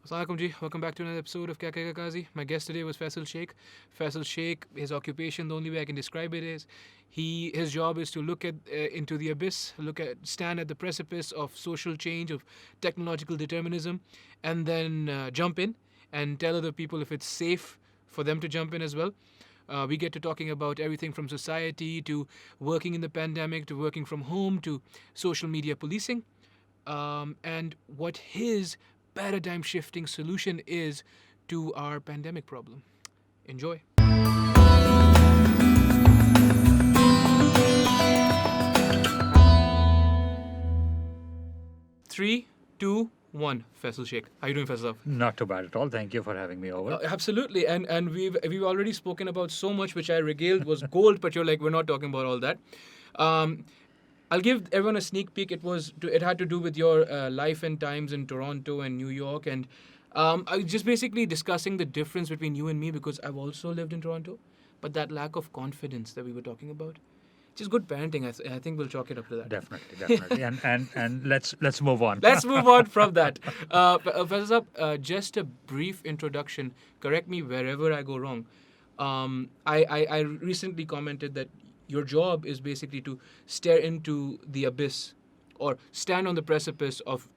Assalamualaikum ji. Welcome back to another episode of Kya Kahega Kazi. My guest today was Faisal Sheikh. Faisal Sheikh, his occupation, the only way I can describe it is, his job is to look at into the abyss, stand at the precipice of social change, of technological determinism, and then jump in and tell other people if it's safe for them to jump in as well. We get to talking about everything from society to working in the pandemic to working from home to social media policing, and what his paradigm shifting solution is to our pandemic problem. Enjoy. Three, two, one. Faisal Sheikh. How you doing, Faisal? Not too bad at all. Thank you for having me over. Absolutely, and we've already spoken about so much, which I regaled was gold, but you're like, we're not talking about all that. I'll give everyone a sneak peek. It had to do with your life and times in Toronto and New York, and I was just basically discussing the difference between you and me because I've also lived in Toronto, but that lack of confidence that we were talking about, just good parenting. I think we'll chalk it up to that. Definitely. and let's move on. Let's move on from that. Faisal, just a brief introduction. Correct me wherever I go wrong. I recently commented that your job is basically to stare into the abyss or stand on the precipice of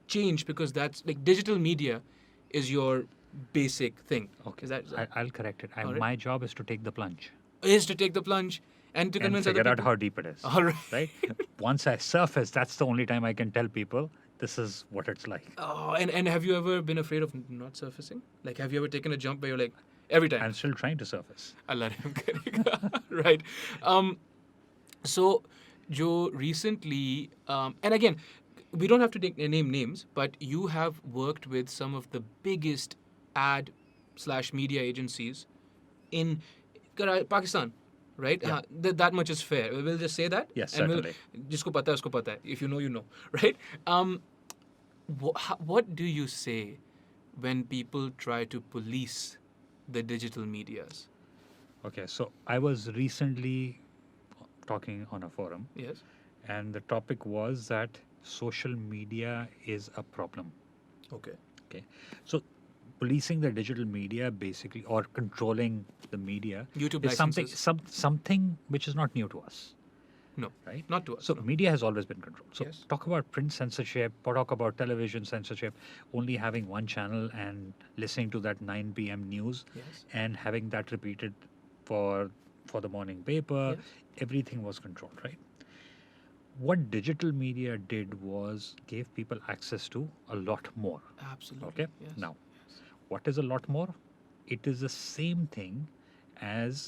change, because that's like digital media is your basic thing. Okay. Is that I'll correct it. All right. My job is to take the plunge is to take the plunge and to and convince figure other out people? how deep it is. All right. Right? Once I surface, that's the only time I can tell people this is what it's like. Oh, and have you ever been afraid of not surfacing? Like, have you ever taken a jump where you're like, every time? I'm still trying to surface. Allah raham karega. Right. So, Joe, recently, and again, we don't have to name names, but you have worked with some of the biggest ad/media agencies in Pakistan, right? Yeah. That much is fair. We'll just say that. Yes, and certainly. Jisko pata hai, usko pata hai. If you know, you know, right? What do you say when people try to police the digital medias? Okay, so I was recently talking on a forum, Yes. and the topic was that social media is a problem. Okay. Okay, so policing the digital media basically, or controlling the media, YouTube is something licenses. something which is not new to us, No. right? Not to us. So no. media has always been controlled. So Yes. talk about print censorship, talk about television censorship, only having one channel and listening to that 9 p.m. news Yes. and having that repeated for the morning paper. Yes. Everything was controlled, right? What digital media did was gave people access to a lot more. Absolutely. Okay. Yes. Now, Yes. what is a lot more? It is the same thing as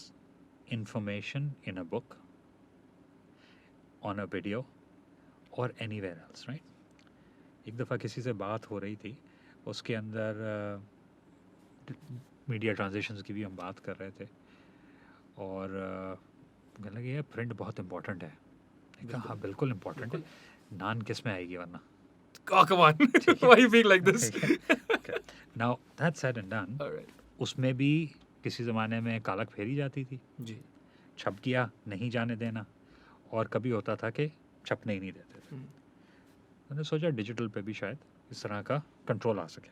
information in a book, on a video, or anywhere else, right? एक दफ़ा किसी से बात हो रही थी, उसके अंदर मीडिया ट्रांजिशंस की भी हम बात कर रहे थे, और कहने लगे ये प्रिंट बहुत इम्पोर्टेंट है. मैंने कहा हाँ बिल्कुल इम्पोर्टेंट है, नान किस में आएगी वरना. Oh, come on. Why are you being like this? Okay. Now that said and done, All right. उसमें भी किसी ज़माने में कालक फेरी जाती थी, जी. छप गया नहीं जाने देना, और कभी होता था कि छपने ही नहीं देते थे. मैंने सोचा डिजिटल पे भी शायद इस तरह का कंट्रोल आ सके.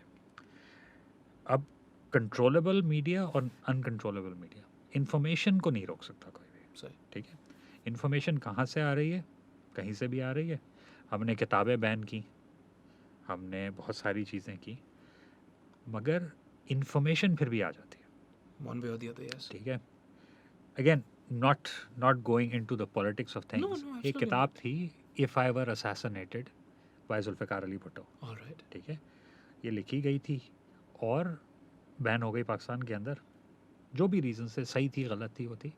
अब कंट्रोलेबल मीडिया और अनकंट्रोलेबल मीडिया, इंफॉर्मेशन को नहीं रोक सकता कोई भी. सही. ठीक है, इंफॉर्मेशन कहाँ से आ रही है? कहीं से भी आ रही है. हमने किताबें बैन की, हमने बहुत सारी चीज़ें की, मगर इंफॉर्मेशन फिर भी आ जाती है. One way or the other, yes. ठीक है. Again not going into the politics of things. No, एक absolutely किताब थी If I Were Assassinated by Zulfikar Ali Bhutto. All right. ठीक है, ये लिखी गई थी और बैन हो गई पाकिस्तान के अंदर, जो भी रीज़न से, सही थी गलत थी वो थी,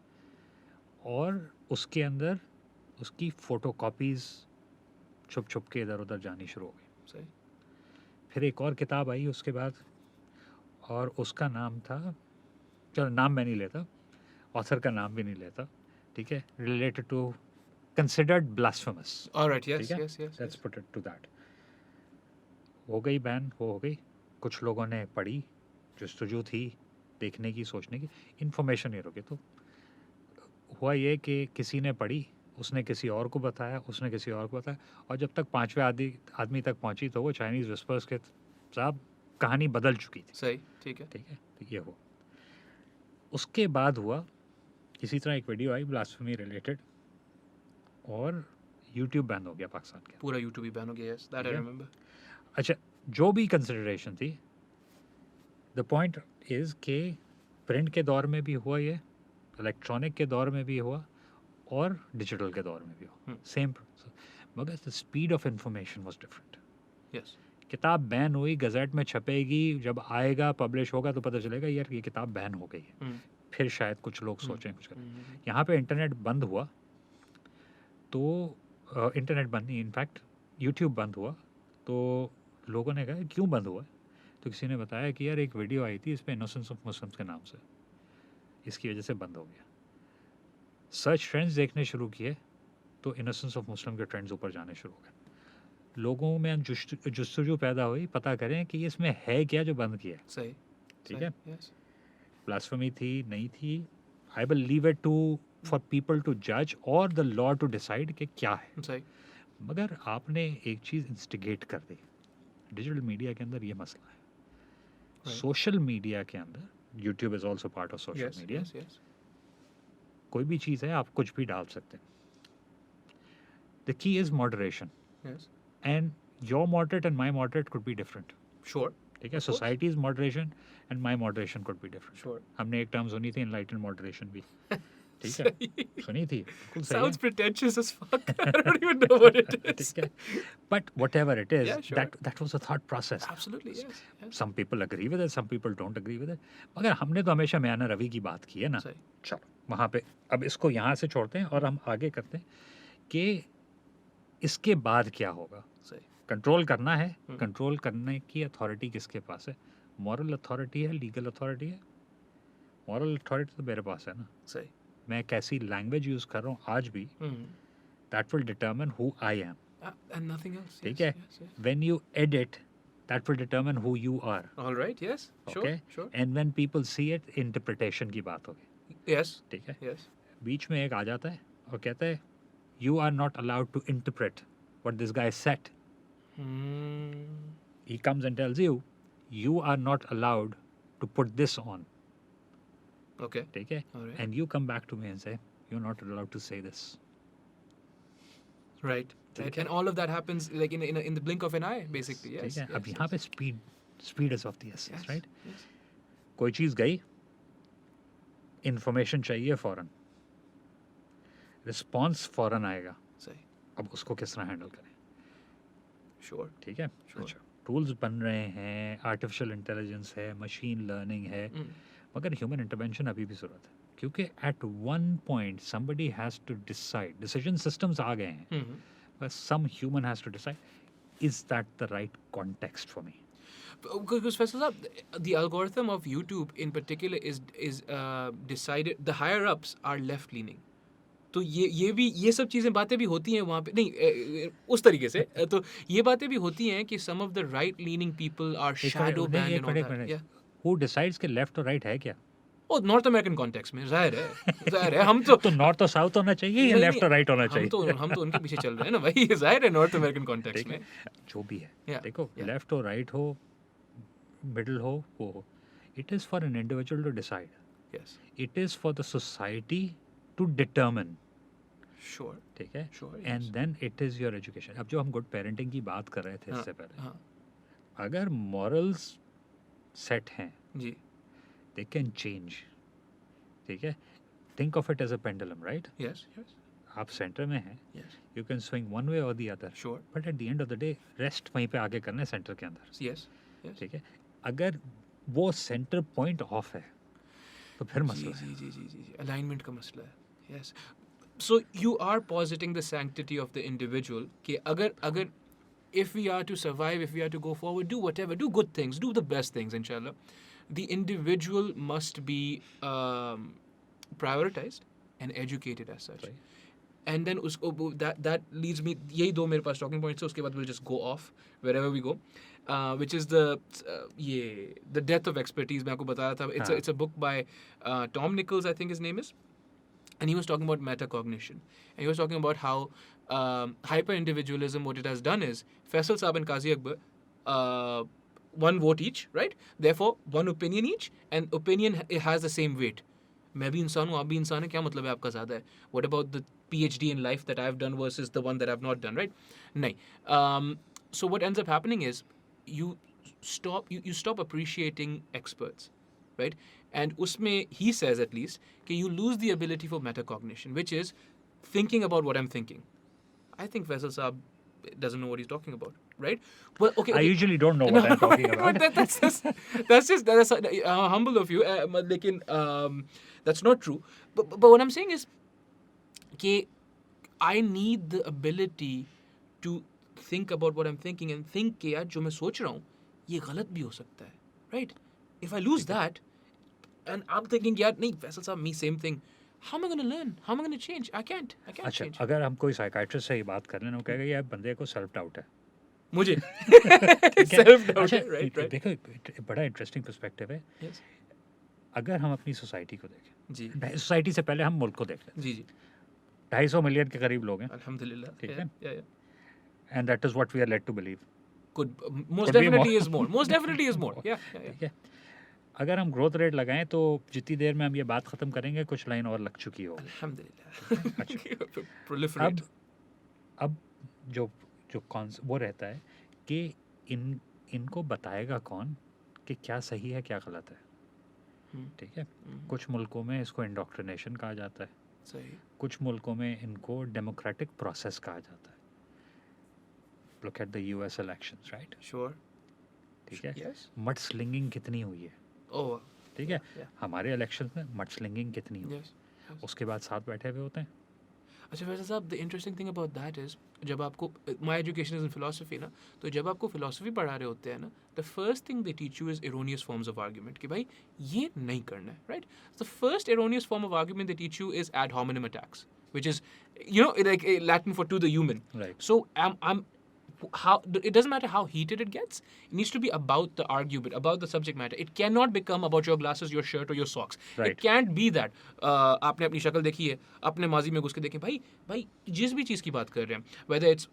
और उसके अंदर उसकी फ़ोटो कॉपीज़ छुप छुप के इधर उधर जानी शुरू हो गई. सही. फिर एक और किताब आई उसके बाद, और उसका नाम था, चलो नाम मैं नहीं लेता, ऑथर का नाम भी नहीं लेता, ठीक है, related to considered blasphemous. All right. Yes. ठीक है? Yes. Yes. Let's put it to that. हो गई बैन, हो गई. कुछ लोगों ने पढ़ी, जस्तजू थी देखने की, सोचने की, इन्फॉर्मेशन नहीं रुकी. तो हुआ ये कि किसी ने पढ़ी, उसने किसी और को बताया, उसने किसी और को बताया, और जब तक पांचवें आदमी तक पहुंची तो वो चाइनीज़ विस्पर्स के साहब कहानी बदल चुकी थी, सही, ठीक है। ठीक है, तो ये हुआ। उसके बाद हुआ इसी तरह एक वीडियो आई ब्लास्फेमी रिलेटेड और यूट्यूब बैन हो गया पाकिस्तान के। पूरा यूट्यूब ही बैन हो गया, यस, दैट आई ठीक है। रिमेंबर। अच्छा, जो भी कंसिडरेशन थी, द पॉइंट इज के प्रिंट के दौर में भी हुआ ये, इलेक्ट्रॉनिक के दौर में भी हुआ और डिजिटल के दौर में भी हुआ, सेम, मगर the speed of information was different. Yes, किताब बैन हुई, गज़ेट में छपेगी, जब आएगा पब्लिश होगा तो पता चलेगा यार ये किताब बैन हो गई है, फिर शायद कुछ लोग सोचें कुछ करें। यहाँ पे इंटरनेट बंद हुआ तो इंटरनेट बंद नहीं, इनफैक्ट यूट्यूब बंद हुआ तो लोगों ने कहा क्यों बंद हुआ, तो किसी ने बताया कि यार एक वीडियो आई थी इस पर इनोसेंस ऑफ मुस्लिम्स के नाम से, इसकी वजह से बंद हो गया। सर्च ट्रेंड्स देखने शुरू किए तो इनोसेंस ऑफ मुस्लिम के ट्रेंड्स ऊपर जाने शुरू हो गए। लोगों में जुस्तजू पैदा हुई, पता करें कि इसमें है क्या जो बंद किया है। सही, ठीक है, यस, ब्लास्फेमी थी नहीं थी, I will leave it to for people to जज और द लॉ टू डिसाइड कि क्या है। सही, मगर आपने एक चीज़ इंस्टिगेट कर दी, डिजिटल मीडिया के अंदर ये मसला है। सोशल मीडिया के अंदर, YouTube is also part of social yes, media, yes, yes, कोई भी चीज़ है आप कुछ भी डाल सकते हैं। The key is moderation, yes, and your moderate and my moderate could be different. Sure, ठीक है, societies moderation and my moderation could be different. Sure. हमने एक टर्म सुनी थी एनलाइटेंड मॉडरेशन भी, ठीक है, सुनी थी, बिल्कुल सही Sounds pretentious as fuck. I don't even know what it है, is. ठीक है, but whatever it is, Yeah, sure. that was a thought process. Absolutely, yes. yes. Some people agree with it, some people don't agree with it. मगर हमने तो हमेशा म्याना रवि की बात की है ना, सही, चलो वहाँ पे अब इसको यहाँ से छोड़ते हैं और हम आगे करते हैं कि इसके बाद क्या होगा। सही, कंट्रोल करना है, कंट्रोल करने की अथॉरिटी किसके पास है? मॉरल अथॉरिटी है, लीगल अथॉरिटी है? मॉरल अथॉरिटी तो मेरे पास है ना, सही। मैं कैसी लैंग्वेज यूज़ कर रहा हूँ आज भी, that will determine who I am. And nothing else. ठीक yes, है, yes, yes. When you edit that will determine who you are. All right, yes, sure, okay, sure. And when people see it, interpretation की बात होगी। Yes, ठीक है, yes. बीच में एक आ जाता है और कहता है you are not allowed to interpret what this guy said. He comes and tells you, you are not allowed to put this on. Okay. ठीक है, All right. and you come back to me and say, you're not allowed to say this. Right. Right. Okay. And all of that happens like in the blink of an eye, basically. Yes. ठीक है, अब yes, यहाँ yes. पे speed is of the essence, Yes, right? yes. कोई चीज़ गई, information चाहिए फौरन, response फौरन आएगा, सही, अब उसको किस तरह हैंडल करें। sure. ठीक है, Sure. अच्छा, टूल्स बन रहे हैं, आर्टिफिशियल इंटेलिजेंस है, मशीन लर्निंग है, मगर ह्यूमन इंटरवेंशन अभी भी ज़रूरत है, क्योंकि at one point somebody has to decide, decision systems आ गए हैं, but some human has to decide, is that the right context for me? Because Faisal Saab, the algorithm of YouTube in particular is decided. The higher ups are left leaning. तो ये भी ये सब चीज़ें बातें भी होती हैं वहाँ पे, नहीं उस तरीके से तो ये बातें भी होती हैं कि some of the right leaning people are shadow banned and all that. Yeah. Who decides कि लेफ्ट और राइट है क्या? ओ नॉर्थ अमेरिकन कॉन्टेक्स्ट में जाहिर है हम तो तो नॉर्थ और साउथ होना चाहिए या नहीं, लेफ्ट और राइट होना चाहिए? हम तो उनके पीछे चल रहे हैं ना भाई, जाहिर है नॉर्थ अमेरिकन कॉन्टेक्स्ट में जो भी है, Yeah, देखो yeah. लेफ्ट हो, राइट हो, मिडिल हो, वो हो, it is for an individual to decide, yes it is for the society to determine. Sure ठीक है, sure and then it is your education. अब जो हम गुड पेरेंटिंग की बात कर रहे थे इससे पहले, हाँ अगर मॉरल्स सेट हैं, जी they can change. ठीक है, think of it as a pendulum, right? Yes yes आप सेंटर में हैं, yes you can swing one way or the other, sure but at the end of the day rest वहीं पे आगे करना है सेंटर के अंदर। यस यस ठीक है, अगर वो सेंटर पॉइंट ऑफ है तो फिर जी मसला है। जी जी जी जी अलाइनमेंट का मसला है yes so you are positing the sanctity of the individual कि अगर if we are to survive, if we are to go forward, do whatever, do good things, do the best things, inshallah. The individual must be prioritized and educated as such. Right. And then that leads me, यही दो मेरे पास talking points है, उसके बाद we'll just go off wherever we go, which is the death of expertise. मैं आपको बता रहा था, it's a book by Tom Nichols, I think his name is. And he was talking about metacognition. And he was talking about how hyper-individualism, what it has done is, Faisal Saab and Qazi Akbar one vote each, right? Therefore, one opinion each, and opinion it has the same weight. मैं भी इंसान हूँ, आप भी इंसान हैं, क्या मतलब है आपका ज़्यादा है? What about the PhD in life that I've done versus the one that I've not done, right? नहीं. So what ends up happening is you stop appreciating experts, right? And usme he says at least that you lose the ability for metacognition, which is thinking about what I'm thinking. I think Faisal Saab doesn't know what he's talking about, right? Well, okay. I usually don't know what I'm talking about. That's humble of you. Lekin, that's not true. But what I'm saying is that I need the ability to think about what I'm thinking and think कि यार जो मैं सोच रहा हूँ ये गलत भी हो सकता है, right? If I lose that and I'm thinking यार नहीं फैसल साहब me same thing, how am I going to learn? How am I going to change? I can't अच्छा, change. अगर हम कोई साइकाइट्रिस्ट से ही बात कर लें वो कहेगा यार बंदे को सेल्फ डाउट है. मुझे ठीक है? self doubt अच्छा, है, right? देखो बड़ा इंटरेस्टिंग पर्सपेक्टिव है. Yes. अगर हम अपनी सोसाइटी को देखें, जी सोसाइटी से पहले हम मुल्क को देख लें. जी 250 मिलियन के करीब लोग हैं, अल्हम्दुलिल्लाह. ठीक Yeah, है? yeah. And that is what we are led to believe. Most Could be definitely more. is more. Most definitely is more. Yeah. ठीक है? अगर हम ग्रोथ रेट लगाएं तो जितनी देर में हम ये बात खत्म करेंगे कुछ लाइन और लग चुकी हो. Alhamdulillah. Proliferate. अब जो जो वो रहता है कि इनको बताएगा कौन कि क्या सही है क्या गलत है. ठीक है? कुछ मुल्कों में इसको इंडोक्ट्रिनेशन कहा जाता है, सही. कुछ मुल्कों में इनको डेमोक्रेटिक प्रोसेस कहा जाता है. Look at the US elections, right? Sure. ठीक है? Yes. मड स्लिंगिंग कितनी हुई है, Oh. ठीक है? Yeah. हमारे इलेक्शंस में मड स्लिंगिंग कितनी हुई, Yes. उसके बाद साथ बैठे हुए होते हैं. अच्छा वैसे साहब the interesting thing about that is जब आपको my education is in philosophy ना, तो जब आपको फिलोसफी पढ़ा रहे होते हैं ना, the first thing they teach you is erroneous forms of argument कि भाई ये नहीं करना है, right? The first erroneous form of argument they teach you is add hominem attacks, which is like Latin for to the human. Right. So I'm how it doesn't matter how heated it gets. It needs to be about the argument, about the subject matter. It cannot become about your glasses, your shirt, or your socks. Right. It can't be that. आपने अपनी शक्ल देखी है, अपने माजी में घुस के देखें, भाई जिस भी चीज़ की बात कर रहे हैं, whether it's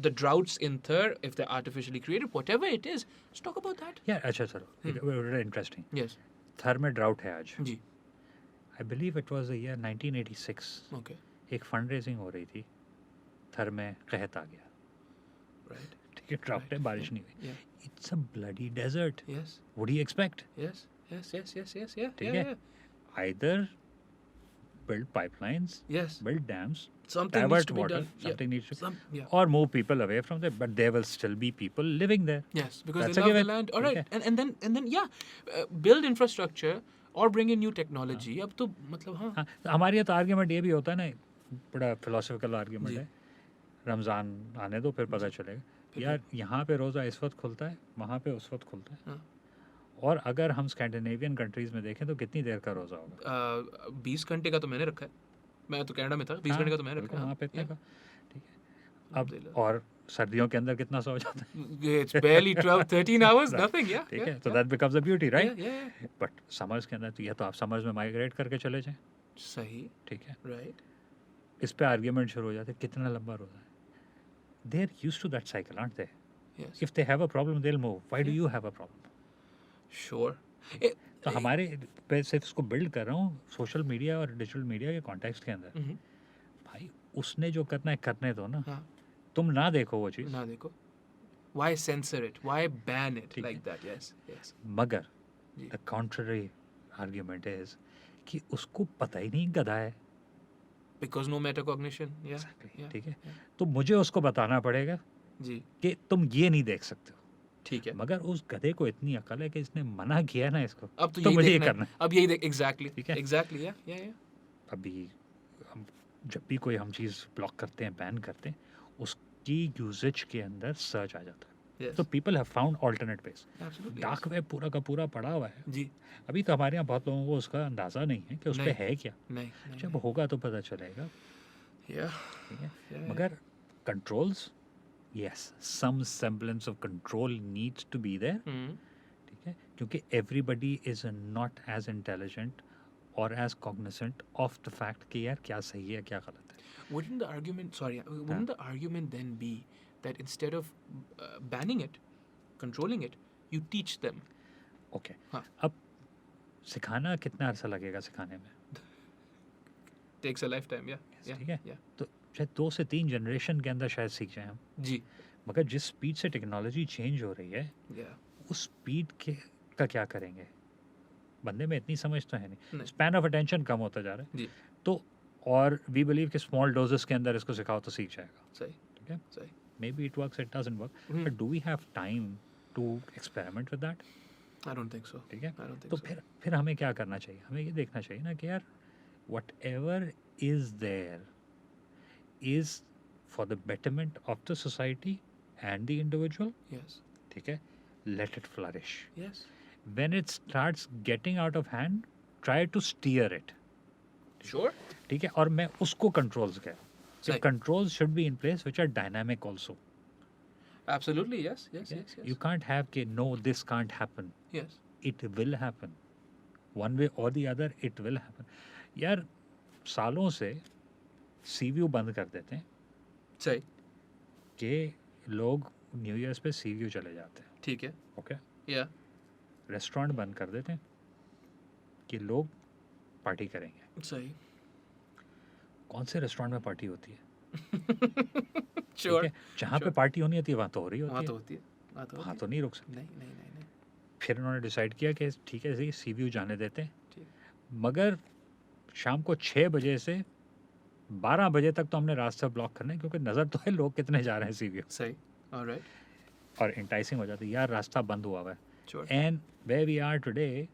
the droughts in Thar, if they're artificially created, whatever it is, let's talk about that. Yeah, अच्छा चलो, very interesting. Yes. थर में ड्राउट है आज. जी. I believe it was the year 1986. Okay. एक फंड रेजिंग हो रही थी, थर में कहत आ गया. Right. ठीक है, ड्राउट है, बारिश नहीं हुई. Yeah. It's a bloody desert. Yes. What do you expect? Yes. Yeah. ठीक है? Either build pipelines, Yes. build dams, Something needs divert to be water, done. something needs to, Yeah. or move people away from there, but there will still be people living there. Yes, because That's a they love the given. land. All right, Okay. and then build infrastructure or bring in new technology. अब तो मतलब हाँ. हाँ, तो हमारे यहाँ तो argument ये भी होता है ना, बड़ा फिलोसफिकल आर्ग्यूमेंट जी. है, रमज़ान आने दो फिर पता चलेगा. यार यहाँ पे रोज़ा इस वक्त खुलता है, वहाँ पे उस वक्त खुलता है. हाँ. और अगर हम स्कैंडिनेवियन कंट्रीज़ में देखें तो कितनी देर का रोज़ा होगा? 20 घंटे का तो मैंने रखा है. मैं तो कनाडा में था. 20 घंटे का तो मैंने रखा है. वहाँ पे इतने Yeah. का. ठीक है. अब और सर्दियों के अंदर कितना सो जाता है? It's barely 12-13 hours. Nothing. Yeah. ठीक है, yeah, तो yeah. That becomes a beauty, right? Yeah. But summers के अंदर तो या तो आप समर्स में माइग्रेट करके चले जाएं, सही. ठीक है? Right. इस पे आर्ग्यूमेंट शुरू हो जाते हैं, कितना लंबा रोज़ा है. They are used to that cycle, aren't they? Yes. If they have a problem they will move. Why do Yeah. You have a problem? Sure. तो हमारे पे सिर्फ इसको बिल्ड कर रहा हूँ सोशल मीडिया और डिजिटल मीडिया के कॉन्टेक्स्ट के अंदर. Mhm. भाई उसने जो करना है करने दो ना, हाँ. तुम ना देखो वो चीज़. ना देखो. Why censor it? Why ban it ठीक like है. that? Yes. मगर जी. द कॉन्ट्ररी आर्ग्यूमेंट इज कि उसको पता ही नहीं गधा है. Because no metacognition. Yeah. Exactly, Yeah. ठीक है. yeah. तो मुझे उसको बताना पड़ेगा जी. कि तुम ये नहीं देख सकते हो. ठीक है. मगर उस गधे को इतनी अकल है कि इसने मना किया ना इसको, अब तो तो यही मुझे ये देखना है. करना है. अब यही देख. Exactly. ठीक है. Exactly. Yeah. अभी हम जब भी कोई हम चीज़ ब्लॉक करते हैं, बैन करते हैं, उसकी यूजेज के अंदर सर्च आ जाता है. Yes. तो people have found alternate base. Absolutely. Dark web पूरा का पूरा पड़ा हुआ है. जी. अभी तो हमारे यहाँ बहुत लोगों को उसका अंदाज़ा नहीं है कि उस पर नहीं. है क्या. नहीं. जब होगा तो पता चलेगा. Yeah. ठीक है. Yeah. मगर controls, yes, some semblance of control needs to be there. Hmm. ठीक है, क्योंकि everybody is not as intelligent और as cognisant of the fact कि यार क्या सही है क्या गलत है. Wouldn't the argument? Sorry. Wouldn't the argument then be that instead of banning it, controlling it, You teach them. Okay हाँ. अब सिखाना कितना अरसा लगेगा सिखाने में? Takes a lifetime, yeah. Yeah. ठीक है Yeah. तो शायद 2 से 3 जनरेशन के अंदर शायद सीख जाएं हम, जी. मगर जिस स्पीड से टेक्नोलॉजी चेंज हो रही है Yeah. उस स्पीड के का क्या करेंगे? बंदे में इतनी समझ तो है नहीं, नहीं. स्पैन ऑफ अटेंशन कम होता जा रहा है जी. तो और वी बिलीव कि स्मॉल डोजेस के अंदर इसको सिखाओ तो सीख जाएगा, सही. ठीक है? सही. Maybe it works, it doesn't work, Hmm. But do we have time to experiment with that? I don't think so. ठीक है I don't think तो so. फिर हमें क्या करना चाहिए? हमें ये देखना चाहिए ना कि यार whatever is there is for the betterment of the society and the individual, Yes. ठीक है? Let it flourish. Yes. When it starts getting out of hand, try to steer it. Sure. ठीक है और मैं उसको controls कह सही. Controls should be in place which are dynamic also. Absolutely. Yes. Yes. Yes. Yes. You can't have कि no this can't happen. Yes. It will happen. One way or the other it will happen. यार सालों से sea view बंद कर देते हैं सही. कि लोग न्यू ईयर्स पे सीव्यू चले जाते हैं, ठीक है. ओके? Yeah. रेस्टोरेंट बंद कर देते हैं कि लोग पार्टी करेंगे. सही. कौन से रेस्टोरेंट में पार्टी होती है? Sure. ठीक है? जहाँ पे Sure. पार्टी होनी होती है वहाँ तो हो रही वहाँ होती तो है, होती है. वहाँ तो वहाँ होती तो नहीं रुक सकते. है. नहीं. नहीं. नहीं. नहीं. फिर उन्होंने डिसाइड किया कि ठीक है जी सीव्यू जाने देते हैं, ठीक. मगर शाम को 6 बजे से 12 बजे तक तो हमने रास्ता ब्लॉक करना है क्योंकि नज़र तो है लोग कितने जा रहे हैं सीव्यू, सही. All right. और इंटाइसिंग हो जाती है यार रास्ता बंद हुआ हुआ है. Sure. And where we are today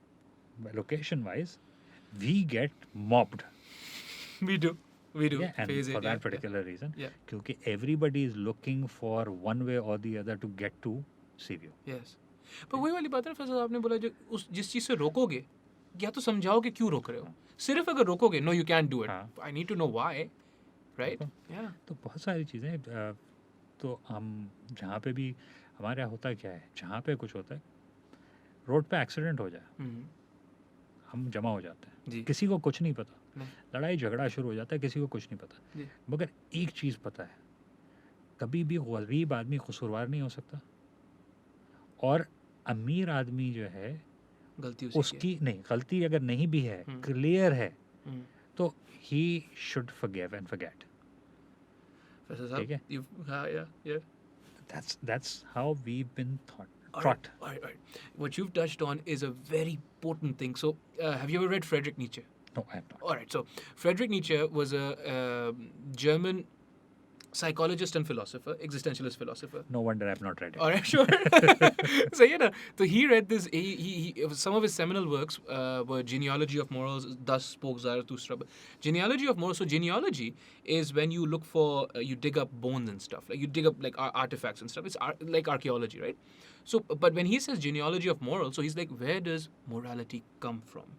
location wise we get mobbed, We do. We do. And Phase it. For Yeah. That particular reason Yeah. क्योंकि everybody is looking for one way और the other to get to sea view. Yes. पर वही वाली बात है ना, फैसल आपने बोला जो उस जिस चीज़ से रोकोगे या तो समझाओ कि क्यों रोक रहे हो. सिर्फ अगर रोकोगे no you can do it. हाँ. I need to know why. Right. Yeah. तो बहुत सारी चीज़ें तो हम जहाँ पे भी हमारे यहाँ होता क्या है, जहाँ पे कुछ होता है रोड पे एक्सीडेंट हो जाए हम जमा हो जाते हैं, जी. किसी को कुछ नहीं पता, नहीं. लड़ाई झगड़ा शुरू हो जाता है, किसी को कुछ नहीं पता. जी. मगर एक चीज़ पता है, कभी भी गरीब आदमी कसूरवार नहीं हो सकता और अमीर आदमी जो है गलती उसकी उसकी नहीं, गलती अगर नहीं भी है हम्म. क्लियर है है. तो he should forgive and forget. Faisal ठीक है. साहब यू हाँ या That's how we've been taught. All right. What you've touched on is a very potent thing. So, have you ever read Friedrich Nietzsche? No, I have not. All right. So, Friedrich Nietzsche was a German psychologist and philosopher, existentialist philosopher. No wonder I've not read it. All right, sure. So, you know, so he read this. He some of his seminal works were Genealogy of Morals. Thus spoke Zarathustra. Genealogy of Morals. So, genealogy is when you look for, you dig up bones and stuff. Like you dig up like artifacts and stuff. It's like archaeology, right? So, but when he says genealogy of morals, so he's like, where does morality come from?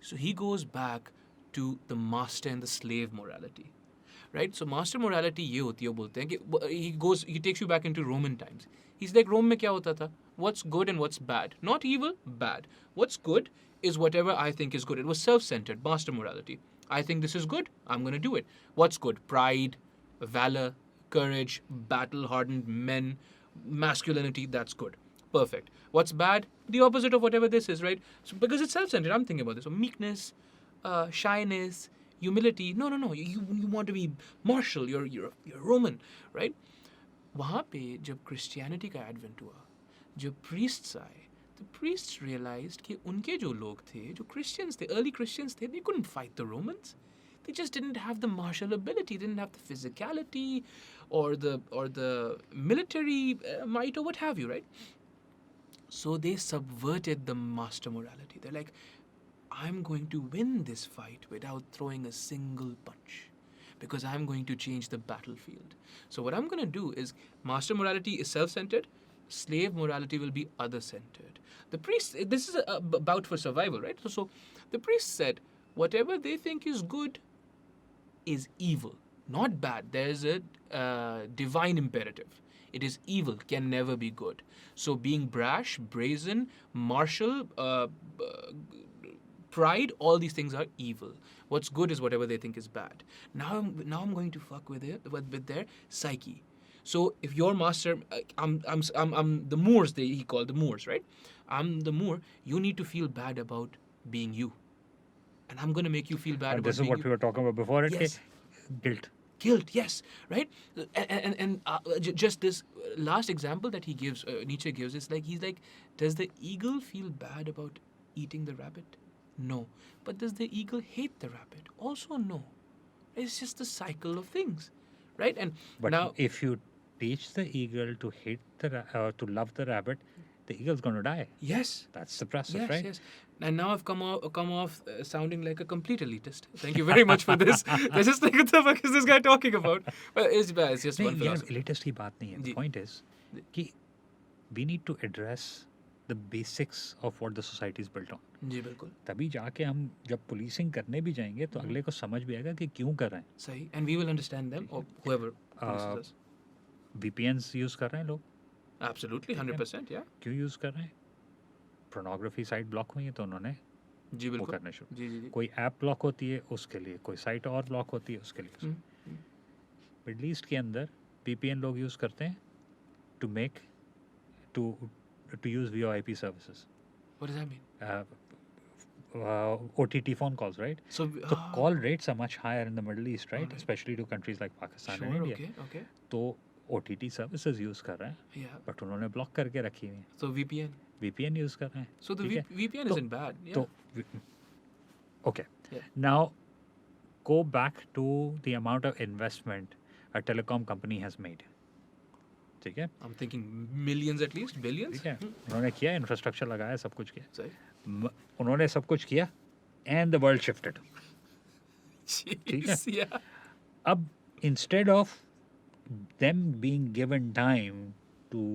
So he goes back to the master and the slave morality. Right? So master morality ये होती है, वो बोलते हैं कि he takes you back into Roman times. He's like, Rome में क्या होता था? What's good and what's bad? Not evil, bad. What's good is whatever I think is good. It was self-centered, master morality. I think this is good, I'm going to do it. What's good? Pride, valor, courage, battle-hardened men, masculinity, that's good. Perfect. What's bad? The opposite of whatever this is, right? So because it's self-centered, I'm thinking about this. So meekness, shyness, humility. No. You want to be martial. You're Roman, right? वहाँ पे जब Christianity का advent हुआ, जब priests आए, the priests realized कि उनके जो लोग थे, जो Christians थे, early Christians थे, they couldn't fight the Romans. They just didn't have the martial ability, didn't have the physicality, or the military might, or what have you, right? So they subverted the master morality. They're like, I'm going to win this fight without throwing a single punch, because I'm going to change the battlefield. So what I'm going to do is, master morality is self-centered, slave morality will be other-centered. The priests, this is a bout for survival, right? So the priests said, whatever they think is good is evil, not bad. There's a divine imperative. It is evil, can never be good. So being brash, brazen, martial, pride, all these things are evil. What's good is whatever they think is bad. Now I'm going to fuck with their psyche. So if your master, I'm the Moors, he called the Moors, right? I'm the Moor. You need to feel bad about being you, and I'm gonna make you feel bad And about this is being what you. we were talking about before it. Yes. Guilt. Guilt, yes, right. Just this last example that he gives, Nietzsche gives, is like he's like, does the eagle feel bad about eating the rabbit? No. But does the eagle hate the rabbit? Also no. It's just the cycle of things, right? And But now, if you teach the eagle to hate to love the rabbit, the eagle's going to die. yes, That's the process, yes, right? yes. And now I've come off sounding like a complete elitist. Thank you very much for this. They're just like, what the fuck is this guy talking about? But it's just नहीं one यार philosophy. elitist की बात नहीं है. The ji. point is कि we need to address the basics of what the society is built on. जी बिल्कुल तभी जाके हम जब पुलिसिंग करने भी जाएंगे तो अगले को समझ भी आएगा कि क्यों कर रहे हैं. सही. And we will understand them, or whoever polices us. VPNs use कर रहे हैं लोग. Absolutely, 100%, yeah. क्यों यूज़ कर रहे हैं? Pornography साइट ब्लॉक हुई है तो उन्होंने जी वो बिल्कुल. करने शुरू. जी जी जी. कोई ऐप ब्लॉक होती है उसके लिए, कोई साइट और ब्लॉक होती है उसके लिए. मिडल ईस्ट के अंदर VPN लोग यूज़ करते हैं to make to use VoIP services. What does that mean? OTT phone calls, right? So, So call rates are much higher in the Middle East, right? Alright. Especially to countries like Pakistan and sure, India. okay, okay. तो OTT services use कर रहे हैं, Yeah. But उन्होंने block करके रखी हुई है. So VPN. VPN use कर रहे हैं. So the ठीक है? VPN तो- isn't bad. Yeah. तो okay. Yeah. Now go back to the amount of investment a telecom company has made. ठीक है? I'm thinking millions at least, billions. ठीक है? उन्होंने किया, इंफ्रास्ट्रक्चर लगाया, सब कुछ किया. Sorry. उन्होंने सब कुछ किया and the world shifted. Jeez, yeah. अब instead of them being given time to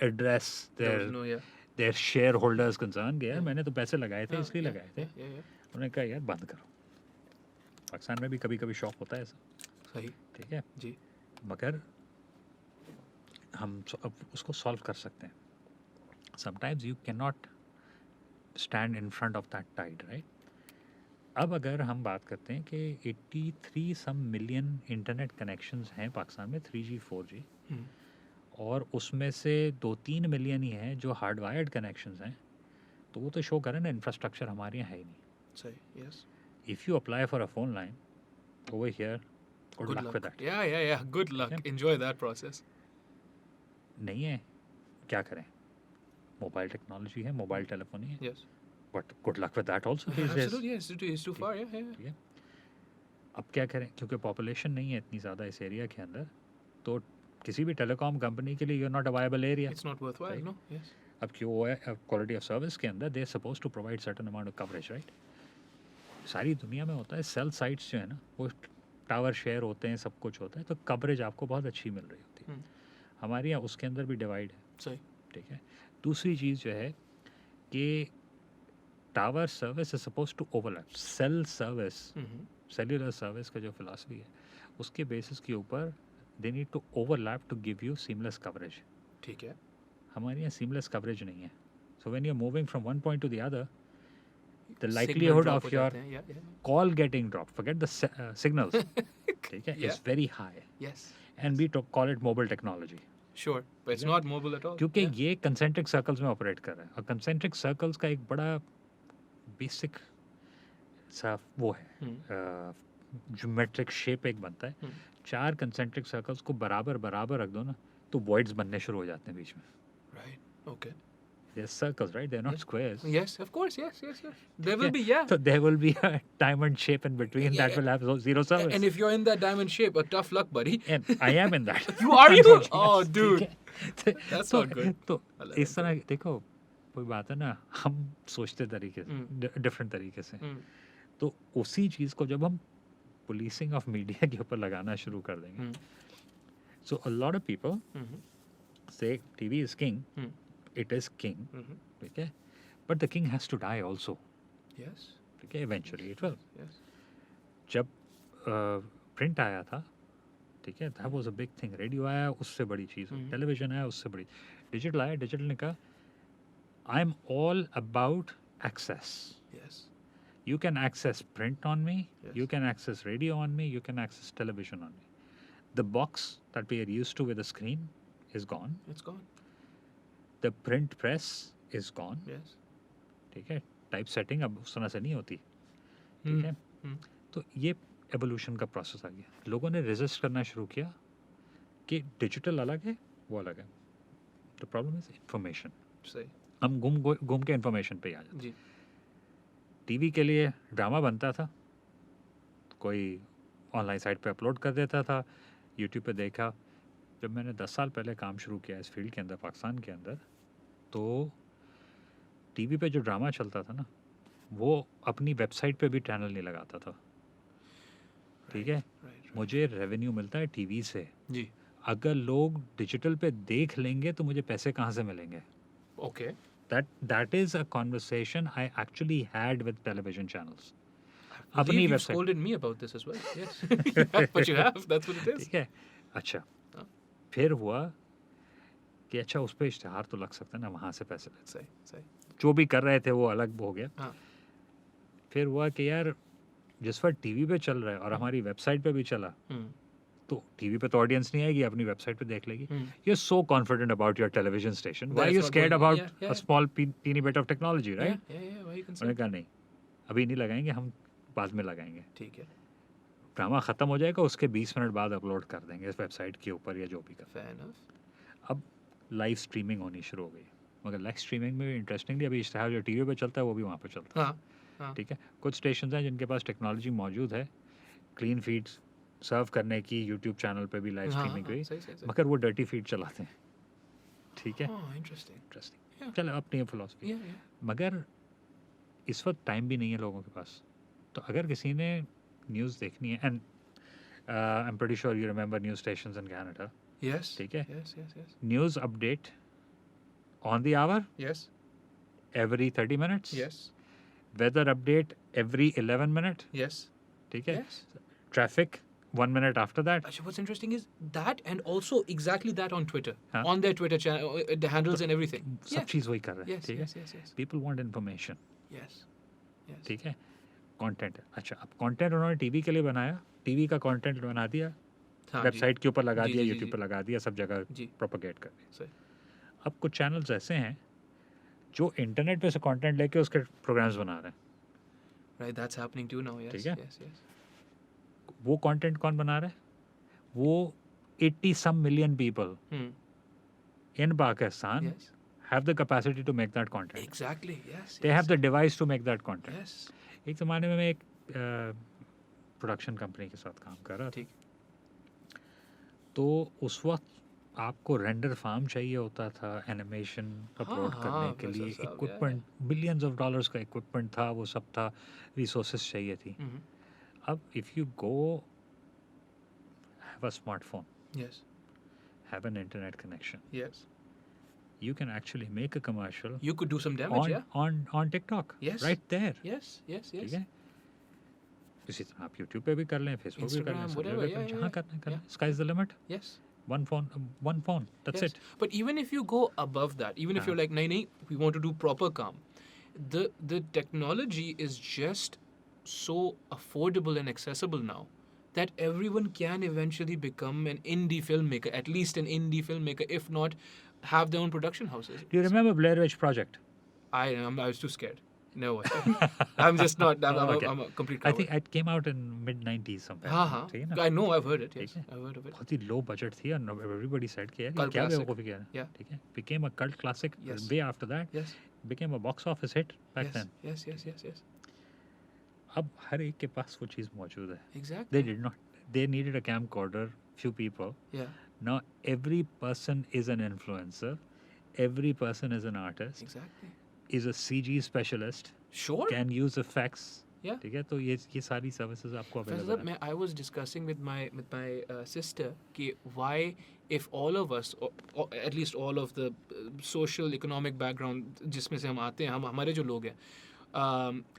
address There was no, yeah. their shareholders concern कि यार Yeah. मैंने तो पैसे लगाए थे हाँ, इसलिए yeah, लगाए थे. yeah, yeah, yeah. उन्होंने कहा यार बंद करो. पाकिस्तान में भी कभी कभी शौक होता है ऐसा. सही. ठीक है, जी. मगर हम अब उसको सॉल्व कर सकते हैं. Sometimes you can not stand in front of that tide, right? अब अगर हम बात करते हैं कि 83 सम मिलियन इंटरनेट कनेक्शंस हैं पाकिस्तान में 3G 4G, हम्म. और उसमें से 2-3 मिलियन ही हैं जो हार्डवायर्ड कनेक्शंस हैं, तो वो तो शो करें ना इंफ्रास्ट्रक्चर हमारे यहाँ है ही नहीं. सही. Yes. If you apply for a phone line over here, good Good luck luck. With that. Yeah, yeah, yeah. Good luck. Yeah. Enjoy that process. नहीं है, क्या करें? मोबाइल टेक्नोलॉजी है, मोबाइल टेलीफोनी है, Yes. But good luck with that also these days. Absolutely. Yes. It's too far. Yeah, yeah. ठीक है, अब क्या करें? क्योंकि पॉपुलेशन नहीं है इतनी ज़्यादा इस एरिया के अंदर, तो किसी भी टेलीकॉम कंपनी के लिए you are not a viable area. It's not worthwhile. Right. No. Yes. अब क्यों वो है क्वालिटी ऑफ सर्विस के अंदर they suppose to provide certain amount of coverage, right? सारी दुनिया में होता है, सेल साइट्स जो है ना वो टावर शेयर होते हैं, सब कुछ होता है, तो कवरेज आपको बहुत अच्छी मिल रही होती है. हमारे यहाँ उसके अंदर भी डिवाइड है. सही. ठीक है, दूसरी चीज़ जो है कि tower service is suppose to overlap. Cell service, hmm. Cellular service का जो फिलॉसफी है उसके बेसिस के ऊपर they need to overlap to give you seamless coverage. ठीक है. हमारे यहाँ सीमलेस कवरेज नहीं है. So when you are moving from one point to the other, the Signal likelihood drop of हो your जाते हैं. Yeah, yeah. call getting dropped, forget the signals, ठीक है, Yeah. is very high, Yes. and we call it mobile technology. Sure. But it's Yeah. not mobile at all. क्योंकि Yeah. ये concentric circles में operate कर रहा है, और concentric circles का एक बड़ा बेसिक सा वो है, हम्म. ज्योमेट्रिक शेप एक बनता है. हम्म. 4 कंसेंट्रिक सर्कल्स को बराबर बराबर रख दो ना, तो वॉइड्स बनने शुरू हो जाते हैं बीच में. Right. Okay. They're circles, right? They're not Yeah. squares. Yes, of course. Yes, yes, yes. There will Yeah. be, yeah. So there will be a diamond shape in between Yeah, that will have zero service. And if you're in that diamond shape, tough luck, buddy. And I am in that. You are you? Yes, Oh, ठीक dude. है. That's तो- not good. तो I love इस तरह देखो, कोई बात है ना, हम सोचते तरीके से, डिफरेंट तरीके से, Mm. तो उसी चीज़ को जब हम पुलिसिंग ऑफ मीडिया के ऊपर लगाना शुरू कर देंगे, Mm. So a lot of people Mhm. Say TV is king, Mm. It is king, Mhm. ठीक है, but the king has to die also. Yes. ठीक है, इवेंचुअली इट विल. Yes. जब प्रिंट आया था, ठीक है, that was a big thing. Radio आया, उससे बड़ी चीज़. Mhm. टेलीविजन आया, उससे बड़ी. डिजिटल आया, डिजिटल ने कहा I am all about access. Yes. You can access print on me, Yes. you can access radio on me, you can access television on me. The box that we are used to with a screen is gone. It's gone. The print press is gone, Yes. ठीक है, type setting अब उस तरह से नहीं होती, Hmm. ठीक है। तो ये एवोल्यूशन का प्रोसेस आ गया, लोगों ने रेजिस्ट करना शुरू किया कि डिजिटल अलग है, वो अलग है। The problem is information. सही। हम घूम के इंफॉर्मेशन पे ही आ जाते। जी। टीवी के लिए ड्रामा बनता था, कोई ऑनलाइन साइट पे अपलोड कर देता था, यूट्यूब पे देखा। जब मैंने 10 साल पहले काम शुरू किया इस फील्ड के अंदर, पाकिस्तान के अंदर, तो टीवी पे जो ड्रामा चलता था ना, वो अपनी वेबसाइट पे भी चैनल नहीं लगाता था, ठीक है। Right. मुझे रेवेन्यू मिलता है टीवी से, जी। अगर लोग डिजिटल पे देख लेंगे तो मुझे पैसे कहाँ से मिलेंगे? Okay. That is a conversation I actually had with television channels. I अपनी believe you website, scolded me about this as well. Yes. But you have. That's what it is. ठीक है। अच्छा, हाँ। फिर हुआ कि अच्छा उस पर इश्तहार तो लग सकता है ना, वहाँ से पैसे लेते। सही। सही। जो भी कर रहे थे वो अलग हो गया। हाँ। फिर हुआ कि यार जिस वक्त टीवी पे चल रहा है और हमारी वेबसाइट पे भी चला, तो टीवी पे तो ऑडियंस नहीं आएगी, अपनी वेबसाइट पे देख लेगी। You are so confident about your television station, why That's you not scared going- about yeah, a yeah. Small tiny bit of technology, right? Yeah. Why you उन्होंने concerned? कहा नहीं, अभी नहीं लगाएंगे, हम बाद में लगाएंगे। ठीक है। ड्रामा ख़त्म हो जाएगा, उसके 20 मिनट बाद अपलोड कर देंगे इस वेबसाइट के ऊपर या जो भी कर। Fair enough. अब लाइव स्ट्रीमिंग होनी शुरू हो गई, मगर लाइव स्ट्रीमिंग में इंटरेस्टिंगली अभी इश्तहार जो टीवी पे चलता है वो भी वहाँ पे चलता है, हाँ। ठीक है। कुछ स्टेशन हैं जिनके पास टेक्नोलॉजी मौजूद है, क्लीन फीड्स सर्व करने की, यूट्यूब चैनल पे भी लाइव स्ट्रीमिंग हुई, सही। मगर वो डर्टी फीड चलाते हैं, ठीक है। Oh, interesting. Interesting, Yeah. चलो अपनी फिलॉसफी। Yeah. मगर इस वक्त टाइम भी नहीं है लोगों के पास, तो अगर किसी ने न्यूज़ देखनी है, and I am pretty sure you remember news stations in Canada, Yes. ठीक है। Yes. News update on the hour Yes. Every 30 minutes, Yes. Weather update every 11 minute, Yes. ठीक है। Yes. Traffic 1 minute after that. Actually, what's interesting is that, and also exactly that on Twitter, हाँ। on their Twitter channel, the handles and everything. सब चीज़ वही कर रहे हैं, Yes. ठीक है। Yes. People want information, Yes. ठीक है। कंटेंट, अच्छा अब कंटेंट उन्होंने टीवी के लिए बनाया, टीवी का कंटेंट बना दिया, हाँ, वेबसाइट के ऊपर लगा जी, दिया, जी, यूट्यूब जी। पर लगा दिया, सब जगह जी। प्रोपेगेट कर दिया। सही। अब कुछ चैनल्स ऐसे हैं जो इंटरनेट पे से कंटेंट लेके उसके प्रोग्राम्स बना रहे हैं, Right, that's happening too now. Yes. ठीक है। Yes. वो कंटेंट कौन बना रहा है? वो 80 some million people in Pakistan Yes. have the capacity to make that content. Exactly. Yes. They have the device to make that content. Yes. एक ज़माने में मैं एक प्रोडक्शन कंपनी के साथ काम कर रहा था, ठीक। तो उस वक्त आपको रेंडर फार्म चाहिए होता था एनिमेशन अपलोड हाँ, करने के वैसा लिए, सब, इक्विपमेंट बिलियंस ऑफ डॉलर्स का इक्विपमेंट था, वो सब था, रिसोर्सेज चाहिए थी। अब if you go have a smartphone, Yes. have an internet connection, Yes. you can actually make a commercial You could do some damage. on, Yeah. on TikTok, Yes. right there, Yes. ठीक है। इसी तरह आप YouTube पे भी कर लें, Facebook भी कर लें, Instagram, सब whatever, जगह yeah, जहाँ yeah, करना है कर लें, yeah. sky is the limit, Yes. one phone, that's Yes. it। But even if you go above that, even if हाँ। you're like, nahi, we want to do proper calm, the technology is just so affordable and accessible now that everyone can eventually become an indie filmmaker, at least an indie filmmaker, if not have their own production houses. Do you remember Blair Witch Project? I was too scared. No, I'm just not. Okay. I'm a complete I coward. think it came out in mid-90s somewhere, हाँ, ठीक है ना। I know, I've heard it. Yes, ठीक है। I've heard of it. बहुत ही low budget थी और everybody said कि यार ये Cult क्या classic. बेवकूफ़ी किया है, Yeah. ठीक है। Became a cult classic Yes. way after that, Yes. became a box office hit back Yes. then। Yes. अब हर एक के पास वो चीज़ मौजूद है। Exactly. They did not, they needed a camcorder, few people, Yeah. now every person is an influencer, every person is an artist, Exactly. is a CG specialist, Sure. can use effects, Yeah. ठीक है। तो ये सारी services आपको Faisal, available है। I was discussing with my sister कि why, if all of us, or at least all of the social economic background जिसमें से हम आते हैं, हम हमारे जो लोग हैं,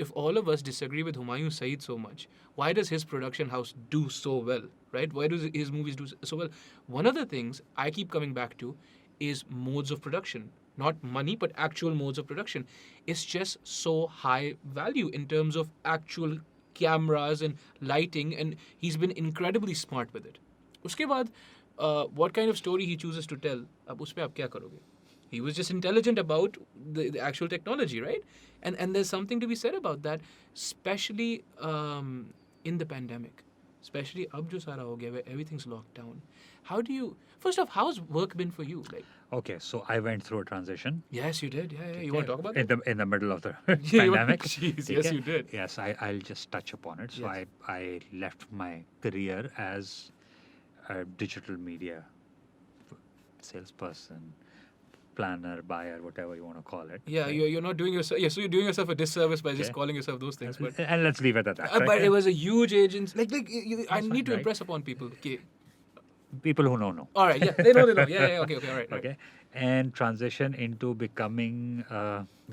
if all of us disagree with Humayun Saeed so much, why does his production house do so well, right? Why do his movies do so well? One of the things I keep coming back to is modes of production. Not money, but actual modes of production. It's just so high value in terms of actual cameras and lighting, and he's been incredibly smart with it. उसके बाद what kind of story he chooses to tell, अब उस पे आप क्या करोगे? He was just intelligent about the actual technology, right? And there's something to be said about that, especially in the pandemic. Especially ab jo sara ho gaya, where everything's locked down. How do you, first off, how's work been for you? Like, Okay, so I went through a transition. yes, you did. Yeah, yeah. You want to talk about in that? the middle of the Yeah, you want- pandemic. Jeez, ठीक yes, है? you did. Yes, I'll just touch upon it. So Yes. I left my career as a digital media salesperson, planner, buyer, whatever you want to call it. Yeah, right? you're not doing yourself. Yeah, so you're doing yourself a disservice by just Okay. calling yourself those things. But And let's leave it at that. but right? it was a huge agency. I That's need fine, to right? impress upon people. Okay. People who know. All right. Yeah, they know. They know. Yeah. Okay. Okay. All right. Okay, and transition into becoming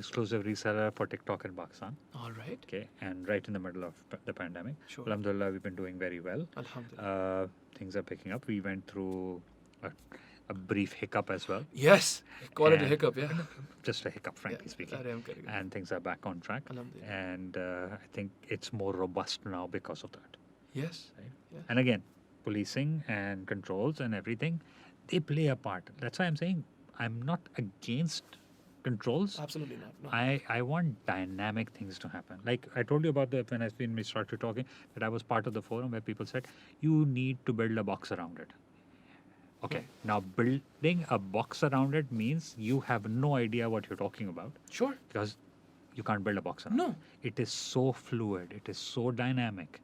exclusive reseller for TikTok in Pakistan. All right. Okay, and right in the middle of the pandemic. Sure. Alhamdulillah, we've been doing very well. Alhamdulillah. Things are picking up. We went through a brief hiccup as well, Yes. Call it a And- hiccup. Yeah. just a hiccup, frankly speaking. I am correct. And things are back on track. Alhamdulillah. And I think it's more robust now because of that. Yes. Right? Yeah. And again, policing and controls and everything, they play a part. That's why I'm saying I'm not against controls. Absolutely not. No. I want dynamic things to happen. Like I told you about when we started talking, that I was part of the forum where people said you need to build a box around it. Okay, now building a box around it means you have no idea what you're talking about Sure. because you can't build a box around No. it. It is so fluid, it is so dynamic,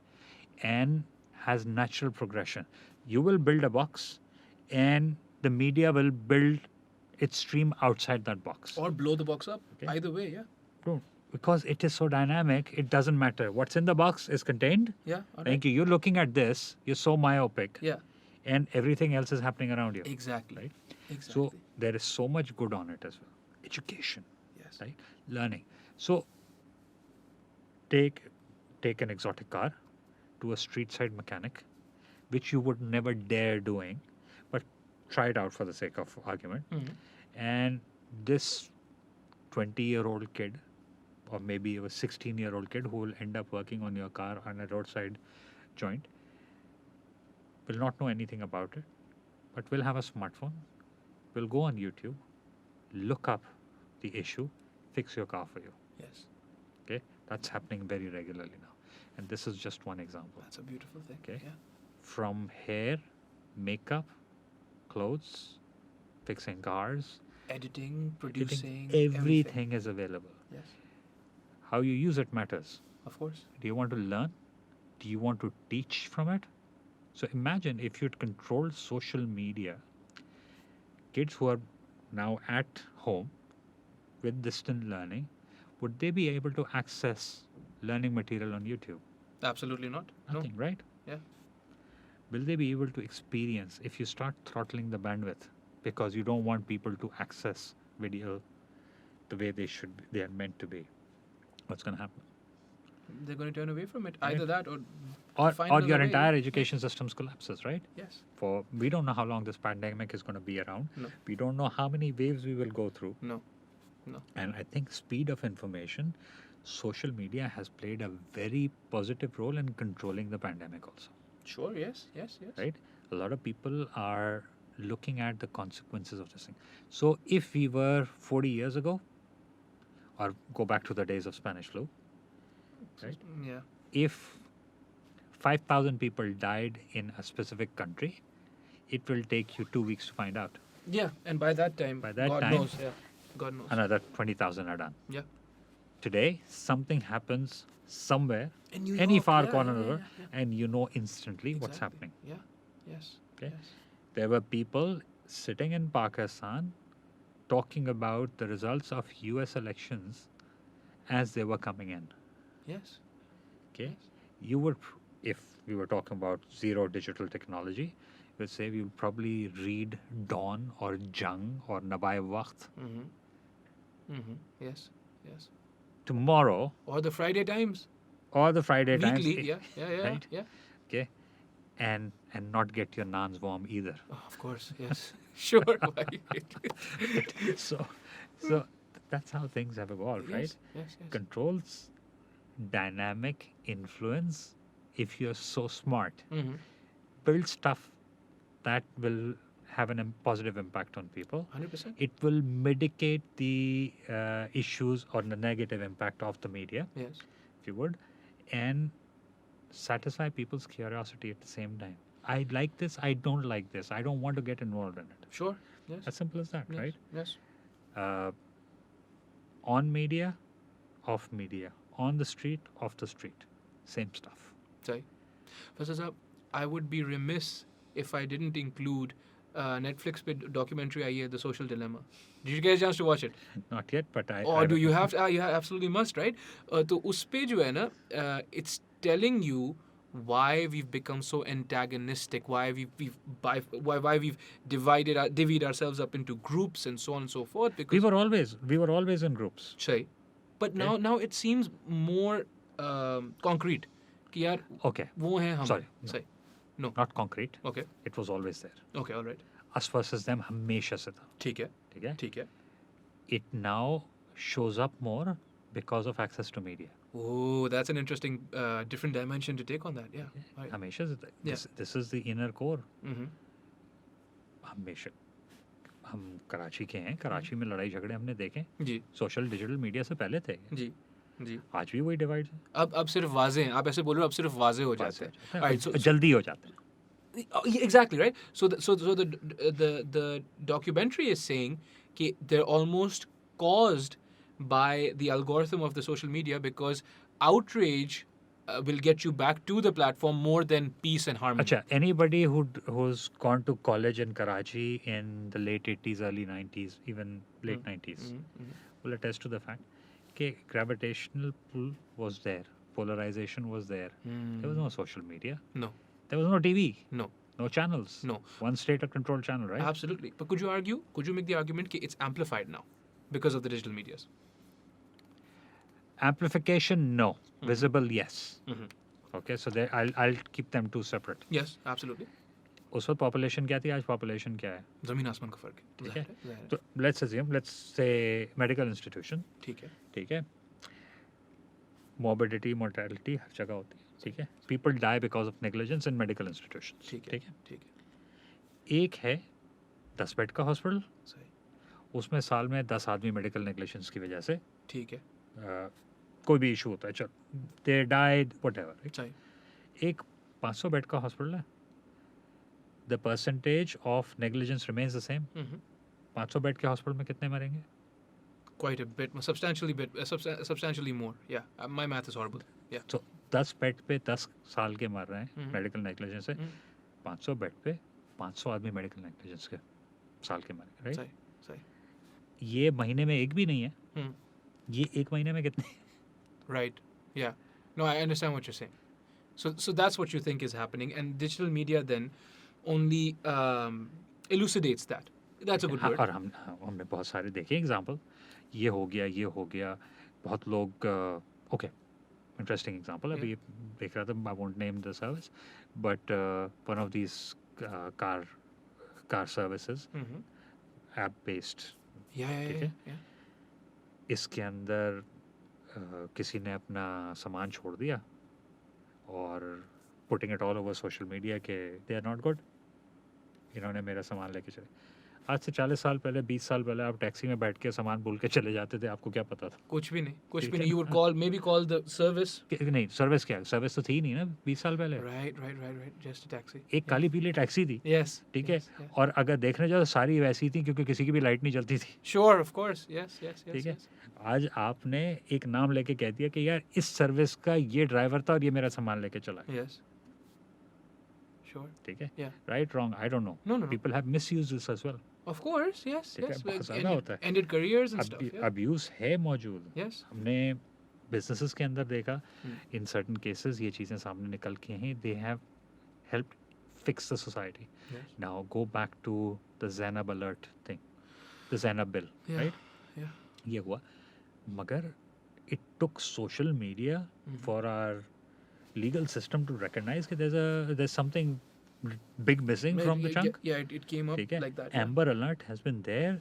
and has natural progression. You will build a box, and the media will build its stream outside that box. Or blow the box up. Okay. Either way. Yeah. Don't. Because it is so dynamic, it doesn't matter. What's in the box is contained. Yeah. All right. Thank you. You're looking at this, you're so myopic, Yeah. and everything else is happening around you. Exactly. Right? Exactly. So there is so much good on it as well. Education, yes. right? Learning. So take an exotic car to a street side mechanic, which you would never dare doing, but try it out for the sake of argument. Mhm. And this 20-year-old kid, or maybe a 16-year-old kid who will end up working on your car on a roadside joint, will not know anything about it, but will have a smartphone, will go on YouTube, look up the issue, fix your car for you. Yes. Okay, that's happening very regularly now, and this is just one example. That's a beautiful thing. Okay. Yeah. From hair, makeup, clothes, fixing cars, Editing, editing, producing, everything is available. Yes. How you use it matters. Of course. Do you want to learn? Do you want to teach from it? So imagine if you'd controlled social media, kids who are now at home with distant learning, would they be able to access learning material on YouTube? Absolutely not. Nothing, right? Yeah. Will they be able to experience if you start throttling the bandwidth because you don't want people to access video the way they are meant to be? What's going to happen? They're going to turn away from it. Right. Either that or Or find your another way. entire education systems collapses, right? Yes. For we don't know how long this pandemic is going to be around. No. We don't know how many waves we will go through. No. No. And I think speed of information, social media has played a very positive role in controlling the pandemic also, Sure. Yes. Yes. Yes. right? A lot of people are looking at the consequences of this thing. So if we were 40 years ago, or go back to the days of Spanish flu, right? Yeah. If 5,000 people died in a specific country, it will take you 2 weeks to find out. Yeah. And by that time, By that God time- knows. Yeah. God knows. Another 20,000 are done. Yeah. Today, something happens somewhere, In New any York, far yeah, corner yeah, of the world, yeah, and you know instantly what's Exactly. happening. Yeah. Yes. Okay. Yes. There were people sitting in Pakistan talking about the results of US elections as they were coming in. Yes. Okay. Yes. You would, if we were talking about zero digital technology, you would say we would probably read Dawn or Jung or Nabai Waqt. Mm-hmm. Mm-hmm. Yes. Yes. Tomorrow, Or the Friday Times. or the Friday Times. Weekly. Yeah. Yeah. Yeah. right? Yeah. Okay. And not get your naans warm either. Oh, of course. Yes. Sure. Why? so that's how things have evolved, right? Yes. Yes. Yes. Controls dynamic influence. If you're so smart, Mm-hmm. build stuff that will have a positive impact on people. 100%. It will mitigate the issues or the negative impact of the media, Yes. if you would, and satisfy people's curiosity at the same time. I like this, I don't like this, I don't want to get involved in it. Sure. Yes. As simple as that, Yes. right? Yes. Uh, on media, off media, on the street, off the street, same stuff. Sorry. Faisal Saab, I would be remiss if I didn't include Netflix पे documentary आई है, The Social Dilemma. Did you get a chance to watch it? Not yet, but Or do you have to? You absolutely must, right? तो उस पे जो है ना, it's telling you why we've become so antagonistic, why we've divvied ourselves up into groups and so on and so forth. Because we were always in groups. सही. But now it seems more concrete. कि यार Okay. वो हैं हम. Sorry, no. सही. No. Not concrete. Okay. It was always there. Okay. All right. Us versus them हमेशा से था. ठीक है. ठीक है? ठीक है. It now shows up more because of access to media. Oh, that's an interesting different dimension to take on that. Yeah. Right. हमेशा से था. This is the inner core. Mm-hmm. हमेशा हम कराची के हैं. कराची में लड़ाई झगड़े हमने देखे. जी. सोशल डिजिटल मीडिया से पहले थे. जी. जी. आज भी वही डिवाइड है. अब सिर्फ वाजे हैं. आप ऐसे बोल रहे हो, अब सिर्फ वाजे हो जाते हैं. Right, so जल्दी हो जाते हैं. Exactly, right? So the documentary is saying that they're almost caused by the algorithm of the social media, because outrage will get you back to the platform more than peace and harmony. Acha, anybody who's gone to college in Karachi in the late 80s, early 90s, even late 90s, will attest to the fact that gravitational pull was there, polarization was there. There was no social media. No. There was no TV. No. No channels. No. One state-controlled channel, right? Absolutely. But could you make the argument that it's amplified now because of the digital medias? Amplification, no. Visible, yes. Mm-hmm. Okay, so I'll keep them two separate. Yes, absolutely. उस वक्त population क्या थी, आज population क्या है? ज़मीन आसमान का फर्क है. ठीक है. तो let's say medical institution. ठीक है. ठीक है. Morbidity, mortality हर जगह होती है. ठीक है. People die because of negligence in medical institutions. ठीक है. ठीक है. एक है 10 बेड का हॉस्पिटल. सही. उसमें साल में 10 आदमी मेडिकल नेग्लिजेंस की वजह से ठीक है. कोई भी इशू होता है, चल दे डाइड व्हाटएवर. सही. एक 500 बेड का हॉस्पिटल है. The percentage of negligence remains the same. 500 bed के हॉस्पिटल में कितने मरेंगे? Quite a bit, substantially more. Yeah, my math is horrible. Yeah. So 10 bed पे 10 साल के मर रहे हैं मेडिकल नेग्लिजेंस से. 500 बेड पे 500 आदमी मेडिकल नेग्लिजेंस के साल के मर रहे. सही. सही. ये महीने में एक भी नहीं है. ये एक महीने में कितने? Right. Yeah. No, I understand what you're saying. So that's what you think is happening, and digital media then only elucidates that. That's a good word. और हमने बहुत सारे देखे एग्जांपल. ये हो गया. बहुत लोग ओके, इंटरेस्टिंग एग्जांपल. अभी देख रहा था, I won't name the service, but one of these car services, app based. Yeah. इसके अंदर किसी ने अपना सामान छोड़ दिया और putting it all over social media के दे आर नॉट गुड. इन्होंने मेरा सामान लेके चले. आज से 40 साल पहले, 20 साल पहले आप टैक्सी में बैठ के सामान भूल के चले जाते थे, आपको क्या पता था? कुछ भी नहीं. You would call the service. नहीं, सर्विस क्या? सर्विस तो थी नहीं ना 20 साल पहले. Right. Just a taxi. एक काली पीली टैक्सी थी. Yes. ठीक है. और अगर देखने जाओ तो सारी वैसी थी, क्योंकि किसी की भी लाइट नहीं जलती थी. Sure, of course. Yes. ठीक है. आज आपने एक नाम लेके कह दिया कि यार इस सर्विस का ये ड्राइवर था और ये मेरा सामान लेके चला. Yes. Sure. ठीक है. Yeah. Right, wrong, I don't know. No. People have misused this as well. Of course, yes. बहुत ज़्यादा होता है. Ended careers and stuff. Yeah. Abuse है मौजूद. Yes. हमने बिजनेसेस के अंदर देखा, इन सर्टन केसेस ये चीज़ें सामने निकल के हैं. They have helped fix the society. Now go back to the Zainab alert thing, the Zainab bill, right? ये हुआ, मगर it took social media for our legal system to recognise कि there's something big missing from the chunk. Yeah, it came up like that. Yeah. Amber Alert has been there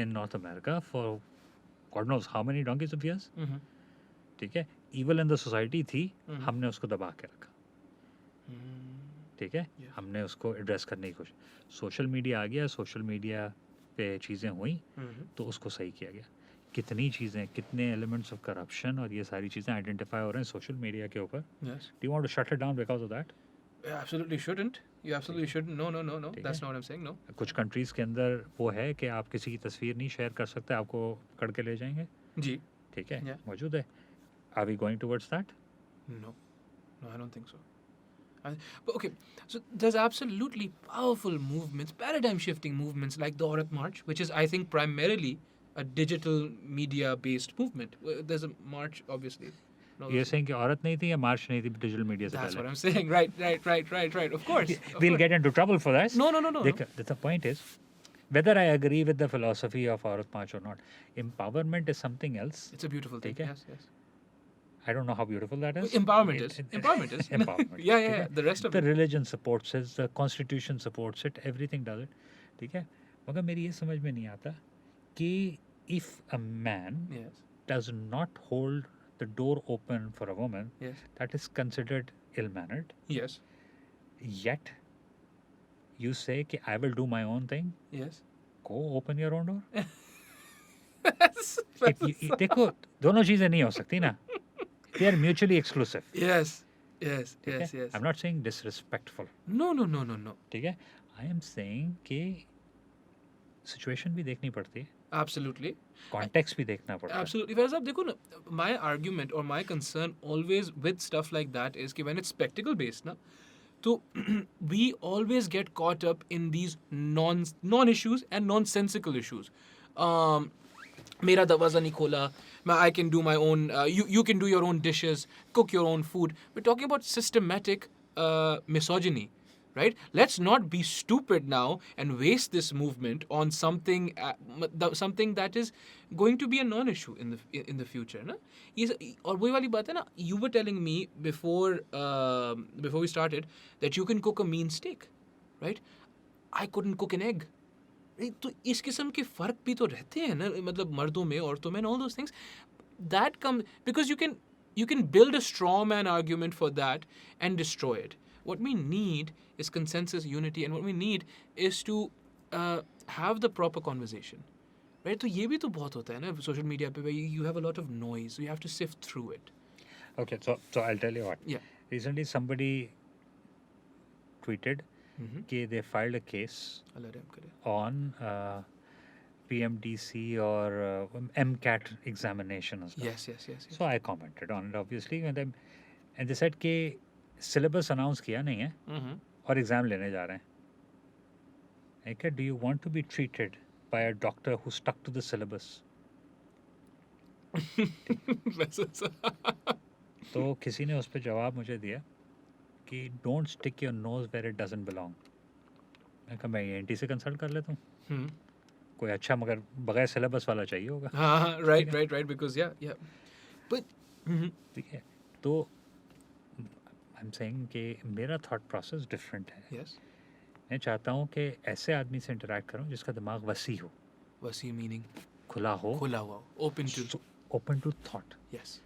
in North America for God knows how many donkeys of years. ठीक है. Evil in the society थी, हमने उसको दबा के रखा. ठीक है, Yes. हमने उसको एड्रेस करने की कोशिश, सोशल मीडिया आ गया, सोशल मीडिया पे चीज़ें हुई तो उसको सही किया गया। कितनी चीज़ें, कितने एलिमेंट्स ऑफ करप्शन और ये सारी चीज़ें आइडेंटिफाई हो रहे हैं सोशल मीडिया के ऊपर। Yes. Do you want to shut it down because of that? Absolutely shouldn't. You absolutely shouldn't. No, no, no, no. ठीक That's है। not what I'm saying. No. कुछ कंट्रीज़ के अंदर वो है कि आप किसी की तस्वीर नहीं शेयर कर सकते, आपको पकड़ के ले जाएंगे, G. ठीक है, Yeah. मौजूद है। Are we going towards that? No. No, I don't think so. But okay, so there's absolutely powerful movements, paradigm shifting movements like the Aurat March, which is, I think, primarily a digital media based movement. There's a march, obviously. No, ये saying कि औरत नहीं थी या मार्च नहीं थी digital media से that's पहले? what I'm saying. Right. Of course. Of We'll course. get into trouble for this. No. The point is, whether I agree with the philosophy of Aurat March or not, empowerment is something else. It's a beautiful thing. ठीक है? Yes. I don't know how beautiful that is. Empowerment is. Empowerment is. Empowerment. Yeah. ठीक है? The rest of The it. religion supports it, the constitution supports it, everything does it. ठीक है? मगर मेरी ये समझ में नहीं आता कि if a man Yes. does not hold the door open for a woman, Yes. that is considered ill-mannered. Yes. Yet you say कि I will do my own thing. Yes. Go open your own door. That's- देखो दोनों चीजें नहीं हो सकती ना. They are mutually exclusive. Yes. ठीक है? Yes. I'm not saying disrespectful. No. ठीक है? I am saying कि situation भी देखनी पड़ती है, Absolutely. context भी देखना पड़ता है. Absolutely. Whereas, देखो ना, my argument or my concern always with stuff like that is कि when it's spectacle based ना, तो we always get caught up in these non issues and nonsensical issues. मेरा दरवाज़ा नहीं खोला, I can do my own, you can do your own dishes, cook your own food. We're talking about systematic misogyny, right? Let's not be stupid now and waste this movement on something something that is going to be a non-issue in the future, ना? और वही वाली बात है ना, you were telling me before we started that you can cook a mean steak, right? I couldn't cook an egg. तो इस किस्म के फ़र्क भी तो रहते हैं ना, मतलब मर्दों में, औरतों में, and all those things. That comes because you can build a straw man argument for that and destroy it. What we need is consensus, unity, and what we need is to have the proper conversation, right? तो ये भी तो बहुत होता है ना social media पे, where you have a lot of noise, so you have to sift through it. Okay, so I'll tell you what. Yeah. Recently somebody tweeted कि they filed a case Allah रहम करे. on PMDC or MCAT examination and stuff. Yes. So I commented on it obviously and they said कि syllabus announce किया नहीं है Mm-hmm. और exam लेने जा रहे हैं. Okay, do you want to be treated by a doctor who stuck to the syllabus? तो किसी ने उस पर जवाब मुझे दिया कि don't stick your nose where it doesn't belong. मैं कहा मैं ENT से कंसल्ट कर लेता हूँ. कोई अच्छा मगर बगैर सिलेबस वाला चाहिए होगा. Right. Because yeah. But ठीक है. तो I'm saying कि मेरा thought process different है. yes, मैं चाहता हूँ कि ऐसे आदमी से इंटरेक्ट करूँ जिसका दिमाग वसी हो, wasi meaning खुला हो, खुला हुआ, open to. open to thought. Yes,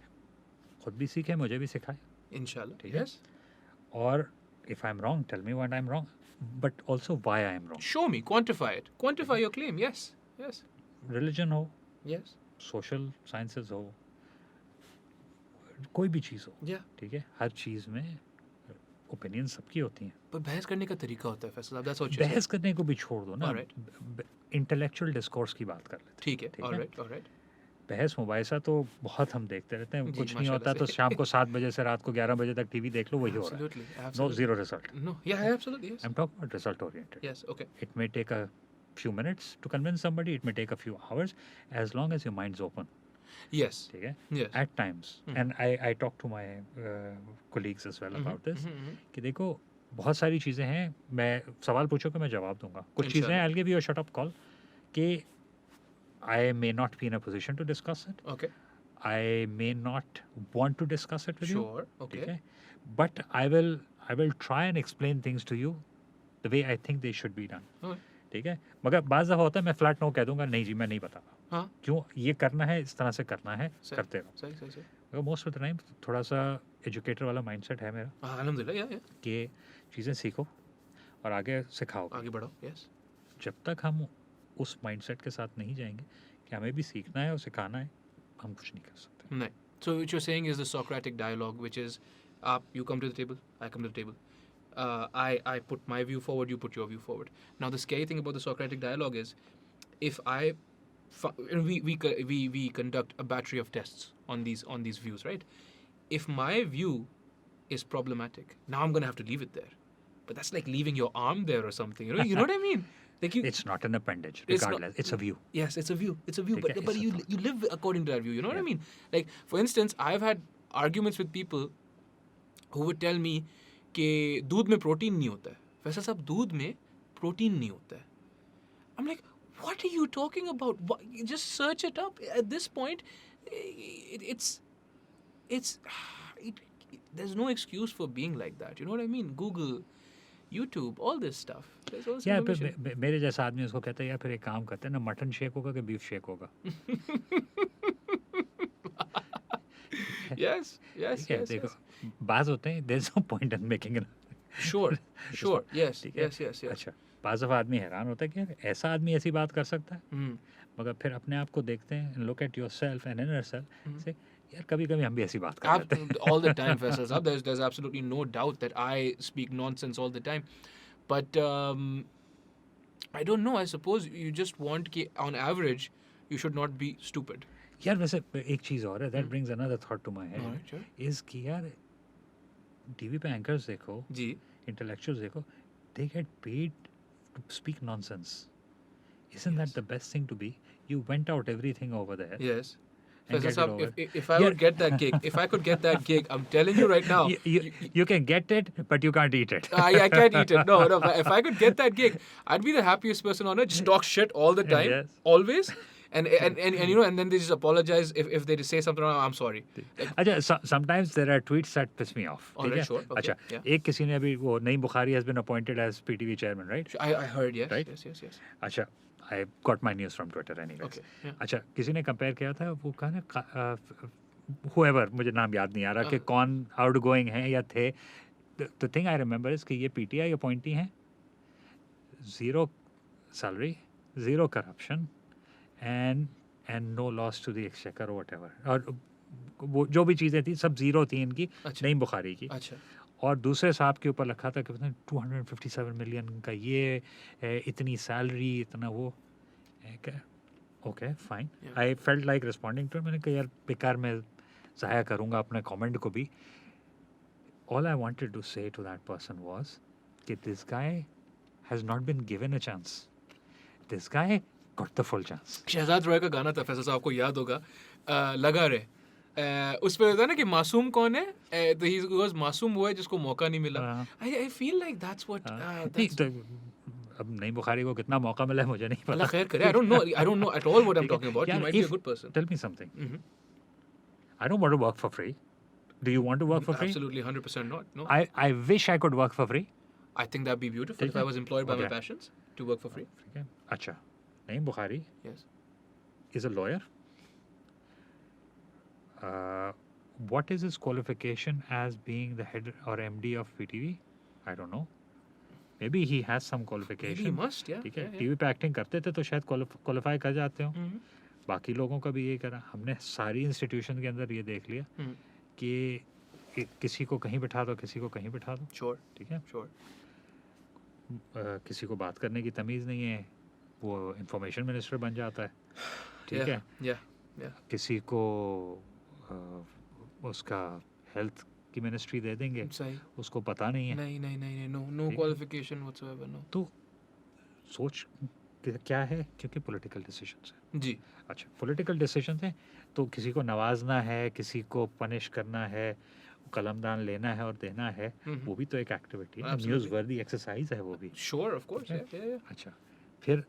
खुद भी सीखे, मुझे भी सिखाए. inshallah. ठीक है? Yes. और if I'm wrong, tell me what I'm wrong, but also why I'm wrong. Show me, quantify it. Quantify your claim. Yes. Religion हो, Yes. social sciences हो, कोई भी चीज़ हो, Yeah. ठीक है? हर चीज़ में ओपिनियन सबकी होती हैं. पर बहस करने का तरीका होता है फैसल. That's what you बहस said. करने को भी छोड़ दो ना. Alright. इंटेलेक्चुअल डिस्कोर्स की बात कर लेते हैं. ठीक है. ठीक है? All right. बहस मुबाहिसा तो बहुत हम देखते रहते हैं. जी, कुछ नहीं माशाल्लाह होता तो से. शाम को 7 बजे से रात को 11 बजे तक टीवी देख लो, वही हो रहा है. Absolutely. No, Absolutely. zero result. No. Yeah. Absolutely. Yes. I'm talking about result oriented. Yes. Okay. It may take a few minutes to convince somebody, it may take a few hours, as long as your mind's open. Yes. ठीक है? Yes. At times, and I talk to my colleagues as well about this, कि देखो बहुत सारी चीज़ें हैं, मैं सवाल पूछो कि मैं जवाब दूंगा. कुछ चीज़ें हैं, I'll give you a shut up call कि I may not be in a position to discuss it. Okay. I may not want to discuss it with you. Sure. ठीक Okay. है? But I will try and explain things to you the way I think they should be done. Okay. ठीक है? मगर बाज़ दफ़ा होता है मैं फ्लैट नो कह दूंगा, नहीं जी मैं नहीं बता रहा. हाँ. क्यों? ये करना है, इस तरह से करना है, सही. करते रहो. सही. मोस्ट ऑफ द टाइम थोड़ा सा एजुकेटर वाला माइंडसेट है मेरा अल्हम्दुलिल्लाह, या कि चीज़ें सीखो और आगे सिखाओ भी। आगे बढ़ो, यस। जब तक हम उस माइंडसेट के साथ नहीं जाएंगे कि हमें भी सीखना है और सिखाना है, हम कुछ नहीं कर सकते। No. So what you're saying is the Socratic dialogue, which is, you come to the table, I come to the table. I put my view forward, you put your view forward. Now the scary thing about the Socratic dialogue is, if I, we conduct a battery of tests on these views, right? If my view is problematic, now I'm gonna have to leave it there. But that's like leaving your arm there or something. You know what I mean? Like you, It's not an appendage, It's not- regardless. It's a view. Yes, it's a view. It's a view, ठीक but है, but it's a you thought. you live according to that view. You know what I Yeah. mean? Like for instance, I've had arguments with people who would tell me कि दूध में protein नहीं होता है. फैसल साहब, दूध में प्रोटीन नहीं होता है. I'm like, what are you talking about? What, you just search it up. At this point, there's no excuse for being like that. You know what I mean? Google, YouTube, all this stuff. There's all this या information. मेरे जैसा आदमी उसको कहता है या फिर एक काम करते हैं ना, मटन शेक होगा कि बीफ शेक होगा। Yes, yes, ठीक है, yes, देखो yes. बाज होते हैं, there's no point in making it. Sure, sure. Yes, ठीक है? yes, yes, yes. अच्छा, बाज़ दफ़ा आदमी हैरान होता है कि यार ऐसा आदमी ऐसी बात कर सकता है, Mm. मगर फिर अपने आप को देखते हैं, look at yourself and inner self, Mhm. से यार कभी-कभी हम भी ऐसी बात कर लेते हैं। All the time, Faisal Saab. There's absolutely no doubt that I speak nonsense all the time. But I don't know. I suppose you just want कि on average you should not be stupid. यार वैसे एक चीज़ और है, that hmm. brings another thought to my head, Alright, sure. is कि यार TV पे anchors देखो, जी. intellectuals देखो, they get paid to speak nonsense. Isn't that Yes. the best thing to be? You went out everything over there. Yes. And Faisal get it Saab, over. if I Yeah. would get that gig, if I could get that gig, I'm telling you right now. You can get it, but you can't eat it. I can't eat it. No, no. But if I could get that gig, I'd be the happiest person on earth. Just talk shit all the time, Yes. always, and you know, and then they just apologize if they just say something wrong. I'm sorry. Like, अच्छा, sometimes there are tweets that piss me off. Alright, ठीक है? sure, okay, अच्छा, yeah. एक किसी ने अभी वो Naeem Bukhari has been appointed as PTV chairman, right? I heard, yes, Right? yes, yes, yes. अच्छा, I got my news from Twitter anyways. Okay, yeah. अच्छा, किसी ने कंपेयर किया था, वो कहा ना whoever, मुझे नाम याद नहीं आ रहा कि कौन आउटगोइंग हैं या थे. The thing I remember is कि ये PTI अपॉइंटी हैं, zero salary, zero corruption, and no loss to the exchequer or whatever. और वो जो भी चीज़ें थी सब जीरो थी इनकी, अच्छा. नईम बुखारी की. अच्छा. और दूसरे साहब के ऊपर लिखा था कि 257 मिलियन का ये, इतनी सैलरी, इतना वो. Okay fine, Yeah. I felt like responding to. मैंने कहा यार बेकार मैं ज़ाया करूँगा अपने कमेंट को भी. All I wanted to say to that person was कि this guy has not been given a chance. This guy got the full chance. Shahzad Roy का गाना था, फैसल साहब को याद होगा, लगा रे. उस पे होता है ना कि मासूम कौन है, तो ही गोज मासूम वो है जिसको मौका नहीं मिला. I feel like that's what नहीं तो अब नईम बुखारी को कितना मौका मिला है मुझे नहीं अल्लाह पता. खैर करे. I don't know at all what I'm ठीक है. talking about. He यार, might be a if- good person. Tell me something. Mhm. I don't want to work for free. Do you want to work for free? Absolutely 100% not. No. I wish I could work for free. I think that'd be beautiful ठीक if I है. was employed by my Okay. passions to work for free. ठीक है. अच्छा, Naeem Bukhari Yes. is a lawyer. What is his qualification as being the head or MD of PTV? I don't know. Maybe he has some Maybe he qualification. must. Yeah. ठीक है. yeah, yeah. TV पे acting करते थे तो शायद qualify कर जाते हो. Mhm. बाकी लोगों का भी यही करा. हमने सारी इंस्टीट्यूशन के अंदर ये देख लिया Mhm. कि किसी को कहीं बिठा दो, किसी को कहीं बिठा दो. Sure. ठीक है. Sure. किसी को बात करने की तमीज़ नहीं है, वो इंफॉर्मेशन मिनिस्टर बन जाता है. ठीक Yeah. है. Yeah. किसी को उसका हेल्थ की मिनिस्ट्री दे देंगे, सही. उसको पता नहीं है. नहीं. No ठीक है. qualification whatsoever. No. तो सोच क्या है, क्योंकि पॉलिटिकल डिसीजंस है. जी. अच्छा, पॉलिटिकल डिसीजंस है तो किसी को नवाजना है, किसी को पनिश करना है, कलमदान लेना है और देना है, Mhm. वो भी तो एक एक्टिविटी है, Absolutely. न्यूज़ वर्दी एक्सरसाइज है वो भी. Sure. Of course. ठीक Yeah. Yeah. अच्छा, फिर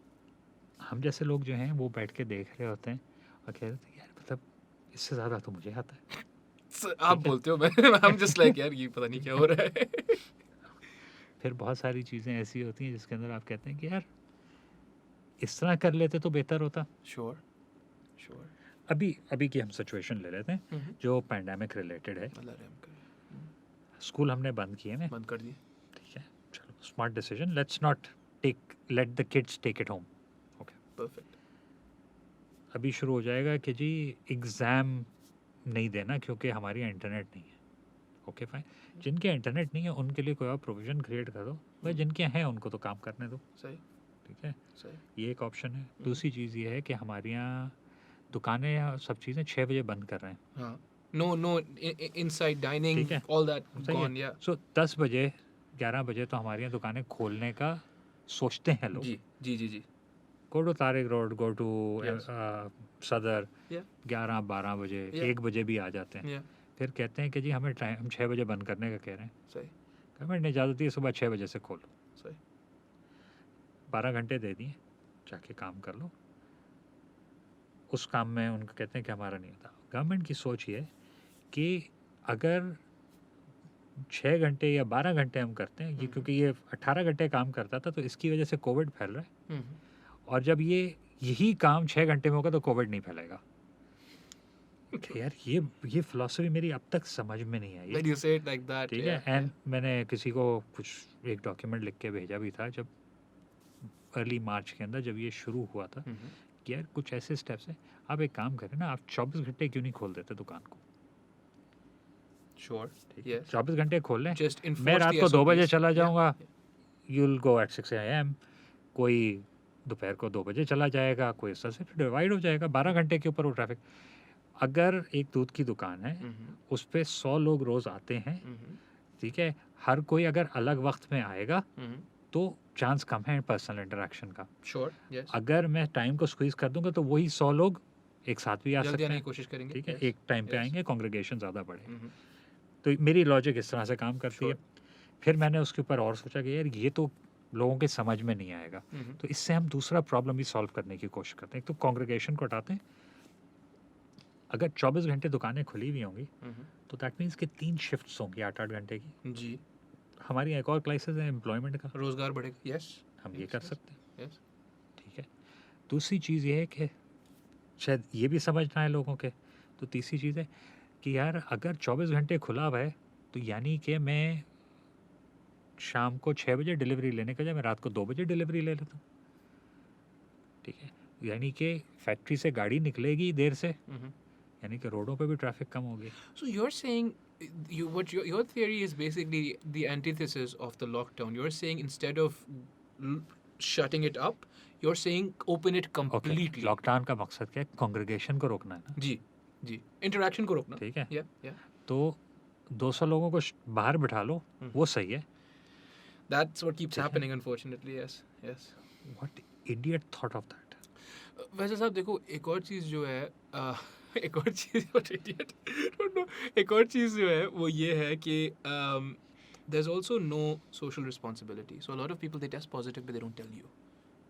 हम जैसे लोग जो हैं वो बैठ के देख रहे होते हैं और कह रहे होते हैं यार मतलब इससे ज़्यादा तो मुझे आता है. आप बोलते हो, मैं I'm just like यार ये पता नहीं क्या हो रहा है. फिर बहुत सारी चीज़ें ऐसी होती हैं जिसके अंदर आप कहते हैं कि यार इस तरह कर लेते तो बेहतर होता. Sure. Sure. अभी की हम सिचुएशन ले लेते हैं जो पैंडेमिक रिलेटेड है. अल्लाह रहम करे. स्कूल हमने बंद किए ना, बंद कर दिए. ठीक है, चलो smart decision. Let's not let the kids take it home. Okay, perfect. अभी शुरू हो जाएगा कि जी एग्ज़ाम नहीं देना क्योंकि हमारे यहाँ इंटरनेट नहीं है. ओके फाइन, जिनके इंटरनेट नहीं है उनके लिए कोई और प्रोविज़न क्रिएट कर दो. भाई जिनके हैं उनको तो काम करने दो. सही. ठीक है, सही. ये एक ऑप्शन है. दूसरी चीज़ ये है कि हमारे यहाँ दुकानें या सब चीज़ें 6 बजे बंद कर रहे हैं. हाँ. No inside dining, ठीक है, all that सही gone. है. Yeah. सो 10 बजे 11 बजे तो हमारे यहाँ दुकानें खोलने का सोचते हैं लोग. जी जी जी जी. Go to Tariq road, go to Yes. Saddar. Yeah. 11-12 बजे, Yeah. 1 बजे भी आ जाते हैं. Yeah. फिर कहते हैं कि जी हमें टाइम 6 बजे बंद करने का कह रहे हैं. सही. गवर्नमेंट ने इजाज़त दी है सुबह 6 बजे से खोलो. सही. 12 घंटे दे दिए, जाके काम कर लो. उस काम में उनको कहते हैं कि हमारा नहीं होता. गवर्नमेंट की सोच ये है कि अगर 6 घंटे या 12 घंटे हम करते हैं, ये क्योंकि ये 18 घंटे काम करता था तो इसकी वजह से कोविड फैल रहा है. हम्म. और जब यही काम 6 घंटे में होगा तो कोविड नहीं फैलेगा. कि यार ये फिलॉसफी मेरी अब तक समझ में नहीं आई. When you say it like that. ठीक Yeah. है. एंड मैंने किसी को कुछ एक डॉक्यूमेंट लिख के भेजा भी था जब अर्ली मार्च के अंदर जब ये शुरू हुआ था Mhm. कि यार कुछ ऐसे स्टेप्स हैं. आप एक काम करें ना, आप 24 घंटे क्यों नहीं खोल देते दुकान को. Sure. ठीक है, Yes. 24 घंटे खोल लें. Just enforce मैं रात the को 2 बजे SOPs. चला Yeah. जाऊंगा, Yeah. You will go at 6 AM. कोई दोपहर को 2 बजे चला जाएगा, कोई इस तरह से डिवाइड हो जाएगा. 12 घंटे के ऊपर वो ट्रैफिक. अगर एक दूध की दुकान है, Mhm. उस पर 100 लोग रोज़ आते हैं. Mhm. ठीक है, हर कोई अगर अलग वक्त में आएगा Mhm. तो चांस कम है पर्सनल इंटरेक्शन का. Sure. Yes. अगर मैं टाइम को स्क्वीज कर दूंगा तो वही 100 लोग एक साथ भी आ जल्दी सकते आने की हैं. कोशिश करेंगे. ठीक है, Yes. एक टाइम पे Yes. आएंगे, कांग्रेगेशन ज़्यादा बढ़े. Mhm. तो मेरी लॉजिक इस तरह से काम करती है. Sure. फिर मैंने उसके ऊपर और सोचा कि यार ये तो लोगों के समझ में नहीं आएगा. Mhm. तो इससे हम दूसरा प्रॉब्लम भी सॉल्व करने की कोशिश करते हैं. एक तो कांग्रेगेशन को हटाते हैं. अगर 24 घंटे दुकानें खुली हुई होंगी Mhm. तो दैट मीन्स कि 3 शिफ्ट्स होंगी 8-8 घंटे की. जी. हमारी एक और क्राइसिस है एम्प्लॉयमेंट का. रोजगार बढ़ेगा. Yes. हम ये Yes, कर yes. सकते हैं. Yes. ठीक है. दूसरी चीज़ ये है कि शायद ये भी समझना है लोगों के. तो तीसरी चीज़ है कि यार अगर 24 घंटे खुला हुआ है तो यानी कि मैं शाम को 6 बजे डिलीवरी लेने के बजाय मैं रात को 2 बजे डिलीवरी ले लेता हूँ. ठीक है, यानी कि फैक्ट्री से गाड़ी निकलेगी देर से, Mhm. यानी कि रोडों पे भी ट्रैफिक कम होगी. So you're saying your theory is basically the antithesis of the lockdown. You're saying instead of shutting it up, you're saying open it completely. Lockdown का मकसद क्या है? कांग्रेगेशन को रोकना है ना. जी जी. Interaction को रोकना. ठीक है, Yeah. तो 200 लोगों को बाहर बिठा लो, वो सही है. That's what keeps happening, unfortunately. Yes. What idiot thought of that? वैसे साहब देखो, एक और चीज़ जो है एक और चीज़ what idiot? Don't know. एक और चीज़ जो है वो ये है कि there's also no social responsibility. So a lot of people, they test positive but they don't tell you.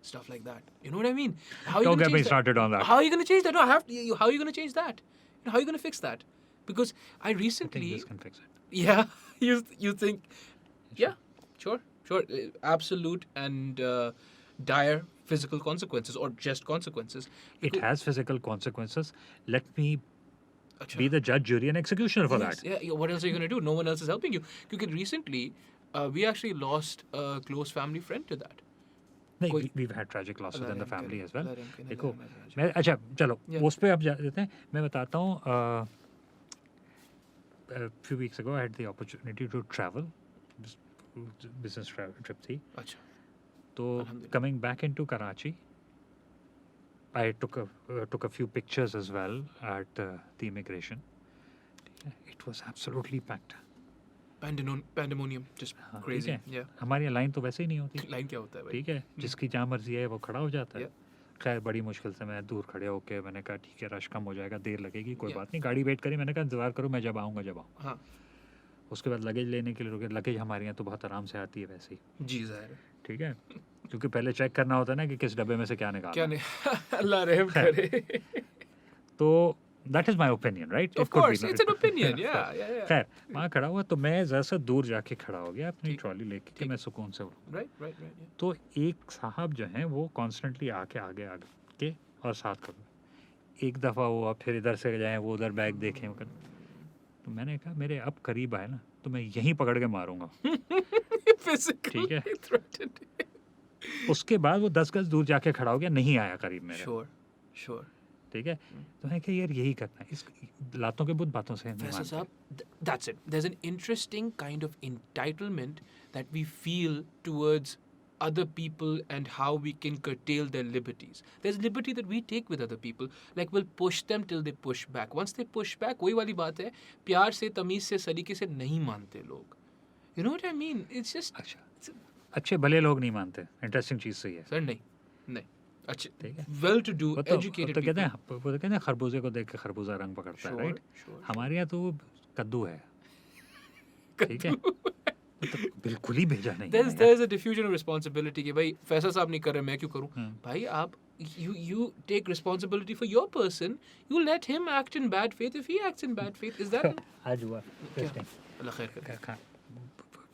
Stuff like that. You know what I mean? How are you Don't gonna get me change that? started on that. How are you going to change that? No, how are you going to change that? How are you going to fix that? Because I I think recently... this can fix it. Yeah, you think... Yeah, sure. Absolute and dire physical consequences or just consequences. It has physical consequences. Let me Achha. be the judge, jury, and executioner for Yes, that. yeah, what else are you going to do? No one else is helping you. Because recently, we actually lost a close family friend to that. नहीं, कोई- we've had tragic losses in the family as well. देखो, Yeah. मैं अच्छा चलो Yeah. उस पर अब जा देते हैं. मैं बताता हूँ. A few weeks ago, I had the opportunity to travel. Business trip थी. अच्छा. तो Alhamdulillah. coming back into Karachi, I took a few pictures as well at the immigration. It was absolutely packed. Pandemonium, just हाँ, crazy. ठीक है. Yeah. हमारी line तो वैसे ही नहीं होती. लाइन क्या होता है भाई? ठीक है, जिसकी जहाँ मर्जी है वो खड़ा हो जाता है. Yeah. खैर बड़ी मुश्किल से मैं दूर खड़े होके मैंने कहा ठीक है रश कम हो जाएगा, देर लगेगी, कोई Yeah. बात नहीं. गाड़ी वेट करी, मैंने कहा इंतज़ार करो, मैं जब आऊँगा. हाँ. उसके बाद लगेज लेने के लिए रुके. लगेज हमारे यहाँ तो बहुत आराम से आती है वैसे ही. जी ज़ाहिर है. ठीक है, क्योंकि पहले चेक करना होता है ना कि किस डब्बे में से क्या निकालना. क्या नहीं अल्लाह रहम करे. तो that is my opinion, right? Of course, it's an opinion. Yeah. खैर वहाँ खड़ा हुआ तो मैं ज़रा सा दूर जाके खड़ा हो गया अपनी ठीक। ट्रॉली लेके कि ठीक। मैं सुकून से उठूं. Right. Yeah. तो एक साहब जो हैं वो कॉन्स्टेंटली आगे और साथ खड़े. एक दफ़ा हुआ, फिर इधर से जाएं वो उधर बैग देखें वो तो मैंने कहा मेरे अब करीब आए ना तो मैं यहीं पकड़ के मारूंगा। Physically ठीक है। threatened. उसके बाद वो 10 गज दूर जाके खड़ा हो गया, नहीं आया करीब मेरे। Sure, sure. ठीक है। तो मैंने कहा यार यही करना है, इस लातों के बुत बातों से नहीं Faisal मानते। Saab, that's it. There's an interesting kind of entitlement that we feel towards other people and how we can curtail their liberties. There's liberty that we take with other people. Like we'll push them till they push back. Once they push back, वही वाली बात है, प्यार से, तमीज से, सलीके से नहीं मानते लोग. You know what I mean? It's just अच्छा, अच्छे भले लोग नहीं मानते। इंटरेस्टिंग चीज़ सही है। सर नहीं अच्छे ठीक है। well to do वो तो educated कहते people. हैं, वो कहते हैं खरबूजे को देख के खरबूजा रंग पकड़ता है, राइट? हमारे यहाँ तो वो कद्दू है। ठीक है। तो बिल्कुल ही भेजा नहीं है। There's a diffusion of responsibility कि भाई फैसल साहब नहीं कर रहे, मैं क्यों करूं? भाई आप you take responsibility for your person. You let him act in bad faith if he acts in bad faith. Is that आज हुआ अल्लाह खैर करे.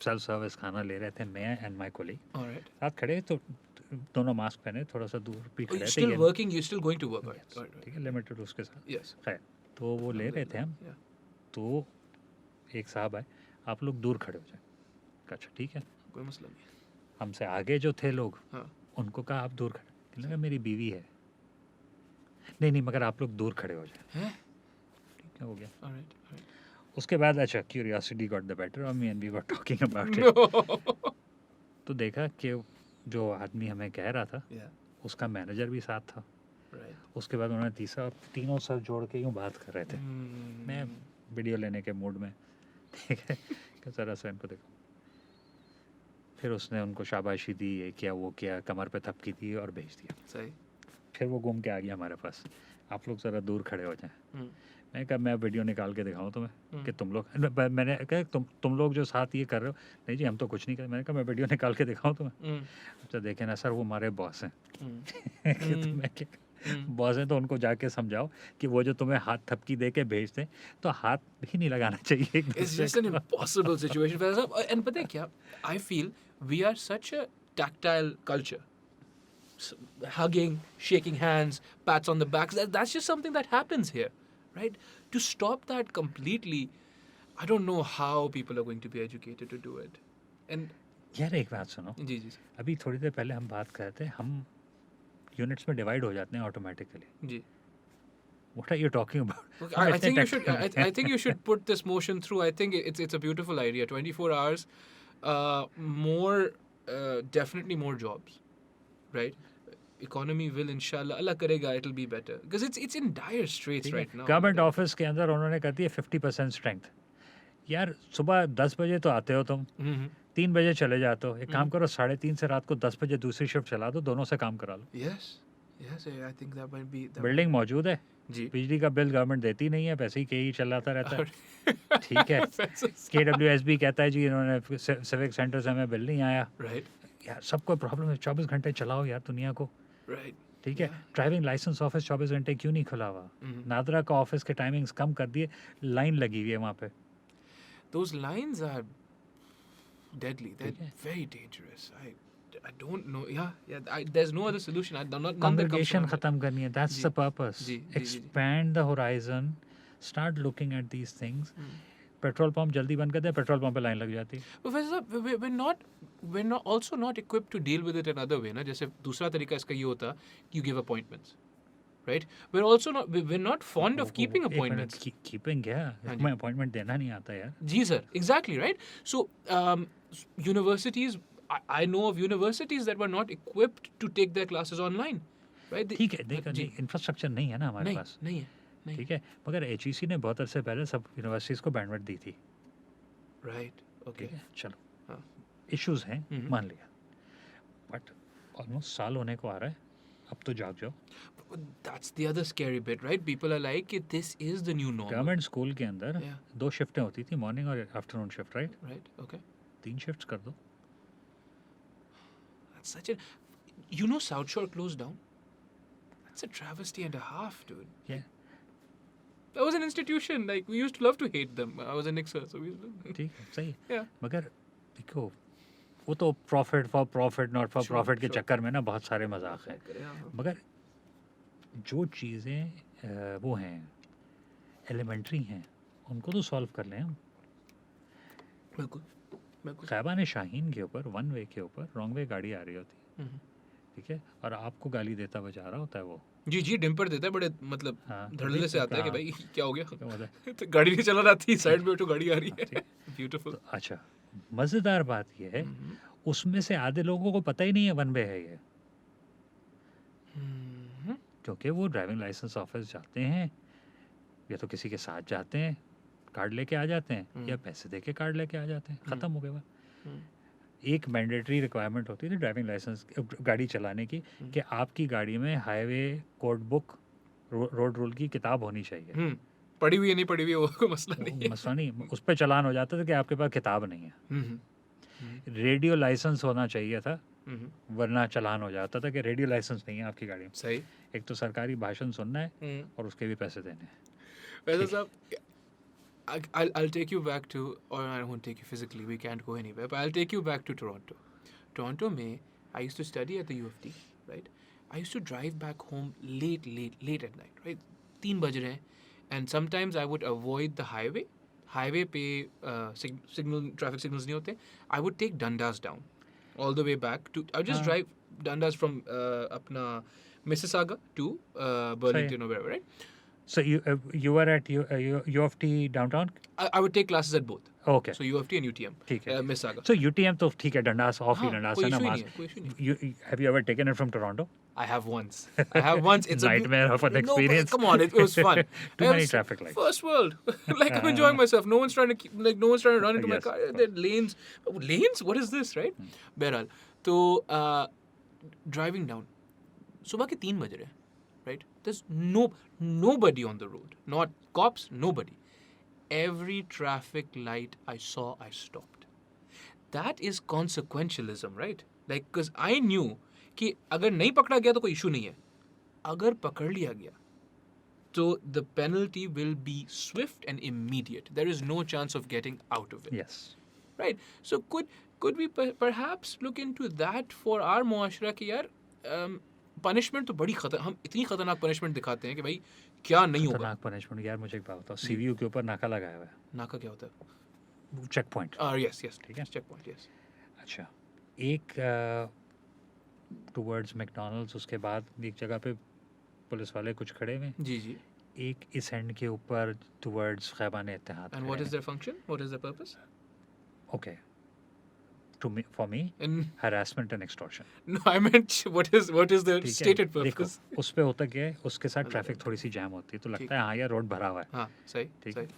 सेल्फ सर्विस खाना ले रहे थे मैं and my colleague. All right. साथ खड़े तो दोनों मास्क पहने, थोड़ा सा दूर भी Oh, खड़े you're थे। still working. You're still going to work. All Yes, right. ठीक है, लिमिटेड उसके साथ। Yes. खैर तो वो ले रहे थे हम। Yeah. तो एक साहब आए, आप लोग दूर खड़े हो जाए। अच्छा ठीक है। कोई मसला नहीं. हमसे आगे जो थे लोग, हाँ. उनको कहा आप दूर खड़े। कहने लगा मेरी बीवी है। नहीं मगर आप लोग दूर खड़े हो जाए। हैं? ठीक है, हो गया। All right. उसके बाद अच्छा curiosity got the better of me and we were talking about it. No. तो देखा कि जो आदमी हमें कह रहा था Yeah. उसका मैनेजर भी साथ था। Right. उसके बाद उन्होंने तीनों सर जोड़ के यूँ बात कर रहे थे। मैं वीडियो लेने के मूड में, ठीक है, कि ज़रा सा इनको देखो। फिर उसने उनको शाबाशी दी, ये किया वो किया, कमर पे थपकी दी और भेज दिया। सही. फिर वो घूम के आ गया हमारे पास, आप लोग ज़रा दूर खड़े हो जाएं। मैंने कहा मैं वीडियो निकाल के दिखाऊं तुम्हें कि तुम लोग, मैंने कहा तुम लोग जो साथ ये कर रहे हो, नहीं जी हम तो कुछ नहीं कर। मैंने कहा मैं वीडियो निकाल के दिखाऊं तुम्हें। अच्छा देखे ना सर, वो हमारे बॉस हैं। कि तुम्हें बॉस हैं तो उनको जाके समझाओ कि वो जो तुम्हें हाथ थपकी दे के भेजते हैं तो हाथ भी नहीं लगाना चाहिए एक It's दूसरे just an को। impossible situation. Faisal Saab. And पता है क्या? I feel we are such a tactile culture. Hugging, shaking hands, pats on the backs. That's just something that happens here, right? To stop that completely, I don't know how people are going to be educated to do it. And यार एक बात सुनो, जी जी अभी थोड़ी देर पहले हम बात कर रहे थे, हम यूनिट्स में डिवाइड हो जाते हैं ऑटोमेटिकली। जी. What are you talking about? Okay, I think you should. I think you should put this motion through. I think it's a beautiful idea. 24 hours, more, definitely more jobs, right? Economy will, inshallah, Allah karega, it'll be better because it's in dire straits right now. Government office के अंदर उन्होंने कर दिया 50% strength. यार सुबह 10 बजे तो आते हो तुम, 3 बजे चले जाते हो। एक काम करो, 3:30 से रात को 10 बजे दूसरी शिफ्ट चला दो, दोनों से काम करा लो। Yes, I think that might be. Building मौजूद है, जी. बिजली का बिल गवर्नमेंट देती नहीं है, पैसे ही के ही चलाता रहता है। ठीक है। KWSB कहता है जी इन्होंने सिविक सेंटर से हमें बिल नहीं आया। Right. यार सबको प्रॉब्लम है, 24 घंटे चलाओ यार दुनिया को। Right. ठीक है। ड्राइविंग लाइसेंस ऑफिस 24 घंटे क्यों नहीं खुला हुआ? नादरा का ऑफिस के टाइमिंग्स कम कर दिए, लाइन लगी हुई है वहाँ पे। Those lines are deadly. They're Okay. very dangerous. I don't know. Yeah. There's no other solution. None that comes Congregation around it. खत्म करनी है, that's जी, the purpose. जी, जी, जी, जी. Expand the horizon, start looking at these things. Petrol pump जल्दी बंद कर दे, पेट्रोल पंप पे लाइन लग जाती है। Professor, we're not also not equipped to deal with it another way. ना जैसे दूसरा तरीका इसका ये होता, you give appointments, right? We're not fond of keeping appointments. Keeping क्या? मैं अपॉइंटमेंट देना नहीं आता यार। जी sir, exactly right. So universities, I know of universities that were not equipped to take their classes online, right? ठीक है, देखा जी, infrastructure नहीं है ना हमारे पास। नहीं है। ठीक है, मगर HEC ने बहुत अरसे पहले सब यूनिवर्सिटीज़ को बैंडविड्थ दी थी। Right. Okay. ठीक है, चलो हाँ. इश्यूज हैं, मान लिया, बट ऑलमोस्ट साल होने को आ रहा है, अब तो जाग जाओ। That's the other scary bit, right? People are like, this is the new normal. Government school के अंदर Yeah. 2 शिफ्टें होती थी, मॉर्निंग और afternoon shift, right? Right. Okay. 3 shifts कर दो। That's such a. You know, South Shore closed down. That's a travesty and a half, dude. Yeah. That was an institution. Like we used to love to hate them. I was a Nixer, so we. ठीक है, सही है। Yeah. मगर देखो, वो तो profit for profit not for Sure, profit के sure. चक्कर में ना बहुत सारे मजाक हैं। Yeah. मगर जो चीज़ें वो हैं एलिमेंट्री हैं, उनको तो सॉल्व कर लें हम। बिल्कुल बिल्कुल। खैबान शाहीन के ऊपर वन वे के ऊपर रॉन्ग वे गाड़ी आ रही होती है, ठीक है, और आपको गाली देता हुआ जा रहा होता है वो। जी जी, डिम्पर देता है बड़े मतलब हाँ, तो धड़ल्ले से आता है कि हाँ, भाई क्या हो गया, क्या मतलब, तो गाड़ी नहीं चला रहा थी, साइड में बैठो गाड़ी आ रही हाँ, ठीक। है। ब्यूटीफुल। तो अच्छा, मज़ेदार बात यह है उसमें से आधे लोगों को पता ही नहीं है वन वे है ये, क्योंकि वो ड्राइविंग लाइसेंस ऑफिस जाते हैं या तो किसी के साथ जाते हैं कार्ड लेके आ जाते हैं, या पैसे दे के कार्ड लेके आ जाते हैं, ख़त्म हो गया बात। एक मैंडेटरी रिक्वायरमेंट होती थी ड्राइविंग लाइसेंस गाड़ी चलाने की कि आपकी गाड़ी में highway code book road rule की किताब होनी चाहिए। पढ़ी हुई है नहीं पढ़ी हुई है वो कोई मसला नहीं है। मसला नहीं, उस पर चालान हो जाता था कि आपके पास किताब नहीं है। रेडियो लाइसेंस होना चाहिए था, वरना चालान हो जाता था कि रेडियो लाइसेंस नहीं है आपकी गाड़ी में। सही। एक तो सरकारी भाषण सुनना है और उसके भी पैसे देने हैं। वैसे साहब, I'll take you back to, or I won't take you physically, we can't go anywhere, but I'll take you back to Toronto. Toronto में I used to study at the U of T, right? I used to drive back home late at night, right? 3 बज रहे हैं, and sometimes I would avoid the highway. Highway पे traffic signals नहीं होते. I would take Dundas down, all the way back to. I would just drive Dundas from अपना Mississauga to Burlington or wherever, right? So you were at U of T downtown? I would take classes at both. Okay. So U of T and UTM. ठीक है। Mississauga. So UTM तो ठीक है, Dundas of ही हाँ, Dundas कोई है ना, issue ही मास। नहीं है, कोई issue नहीं है। Have you ever taken it from Toronto? I have once. It's Nightmare of an No, experience. but come on, it was fun. Too many traffic lights. First world. Like I'm enjoying myself. No one's trying to no one's trying to run into my Yes, car. of course. There are lanes. Lanes? What is this, right? Behral. तो driving down. सुबह के 3 बज रहे हैं, right? There's nobody on the road. Not cops, nobody. Every traffic light I saw, I stopped. That is consequentialism, right? Like, because I knew कि अगर नहीं पकड़ा गया तो कोई इशू नहीं है, अगर पकड़ लिया गया तो the penalty will be swift and immediate. There is no chance of getting out of it. Yes. Right? So could we perhaps look into that for our मुआशरा कि यार punishment तो बड़ी हम इतनी खतरनाक punishment दिखाते हैं कि भाई क्या नहीं होगा। खतरनाक punishment यार, मुझे एक बात बताओ, CVU के ऊपर नाका लगाया हुआ है। नाका क्या होता है? Check point. Yes, ठीक है, चेक पॉइंट, yes. अच्छा, एक टूवर्ड्स मैकडॉनल्ड्स, उसके बाद एक जगह पे पुलिस वाले कुछ खड़े हुए, जी जी, एक इस एंड के ऊपर towards खैबान Ittehad. And what is their function? What is their purpose? Okay. For me, harassment and extortion. No, I meant what is the ठीक है, stated देखो purpose? उस पे होता क्या है, उसके साथ ट्रैफिक थोड़ी सी जैम होती है तो लगता है हाँ यार रोड भरा हुआ है। हाँ, सही, ठीक सही. है।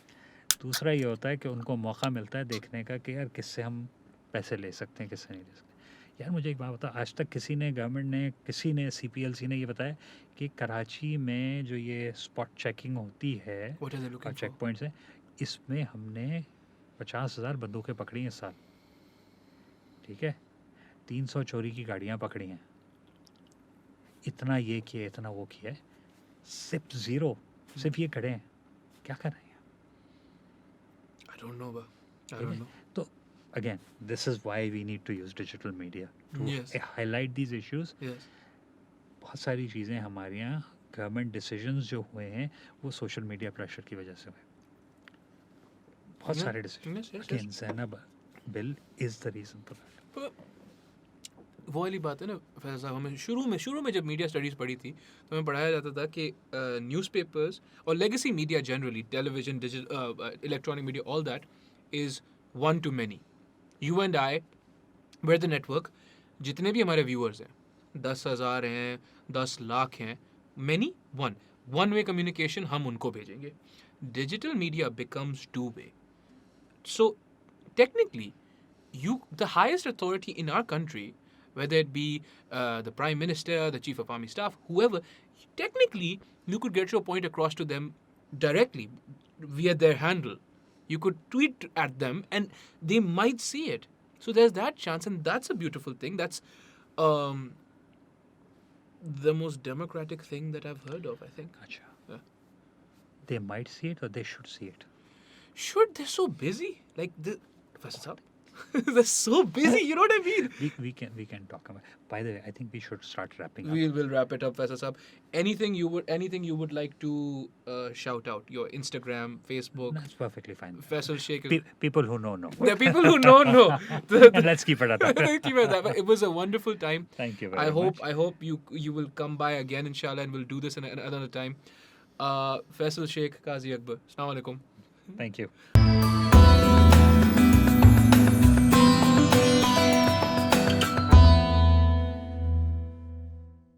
दूसरा ये होता है कि उनको मौका मिलता है देखने का कि यार किससे हम पैसे ले सकते हैं, किससे नहीं ले सकते। यार मुझे एक बात बता, आज तक किसी ने, गवर्नमेंट ने, किसी ने, CPLC ने ये बताया कि कराची में जो ये स्पॉट चेकिंग होती है What are they looking और चेक for? पॉइंट्स है, इसमें हमने 50,000 बंदूकें पकड़ी हैं इस साल, ठीक है, 300 चोरी की गाड़ियाँ पकड़ी हैं, इतना ये किया, इतना वो किया है, सिर्फ ज़ीरो, सिर्फ ये खड़े हैं, क्या कर रहे हैं? I don't know, I don't know. तो again, this is why we need to use digital media to Yes. highlight these issues. Yes. बहुत सारी चीज़ें हमारे यहाँ गवर्नमेंट डिसीजंस जो हुए हैं वो सोशल मीडिया प्रेशर की वजह से हुए, बहुत Yeah. सारे decision. Yes, yes, again yes. Zainab bill is the reason for that. पर वो वाली बात है ना फैज़ल साहब, हमें शुरू में जब मीडिया स्टडीज़ पढ़ी थी तो हमें पढ़ाया जाता था कि न्यूज़पेपर्स और legacy media generally, television, digital, electronic media, all that is one too many. You and I, where the network, जितने भी हमारे व्यूअर्स हैं, 10,000 हैं, 10 लाख हैं, मैनी वन वे कम्युनिकेशन, हम उनको भेजेंगे. Digital media becomes two way. So technically, the highest authority in our country, whether it be the Prime Minister, the Chief of Army Staff, whoever, technically you could get your point across to them directly via their handle. You could tweet at them and they might see it. So there's that chance, and that's a beautiful thing. That's the most democratic thing that I've heard of, I think. अच्छा, Yeah. they might see it or they should see it. Should, they're so busy. Like the Professor Saab. They're so busy. You know what I mean? We can talk about. By the way, I think we should start wrapping up. We'll wrap it up, Faisal Saab. Anything you would like to shout out? Your Instagram, Facebook, That's perfectly fine. Faisal Sheikh. People who know. The people who know. And let's keep it at that. Keep it at that. But it was a wonderful time. Thank you very much. I hope you will come by again, inshallah, and we'll do this in another time. Faisal Sheikh, Qazi Akbar. Assalamu alaikum. Thank you.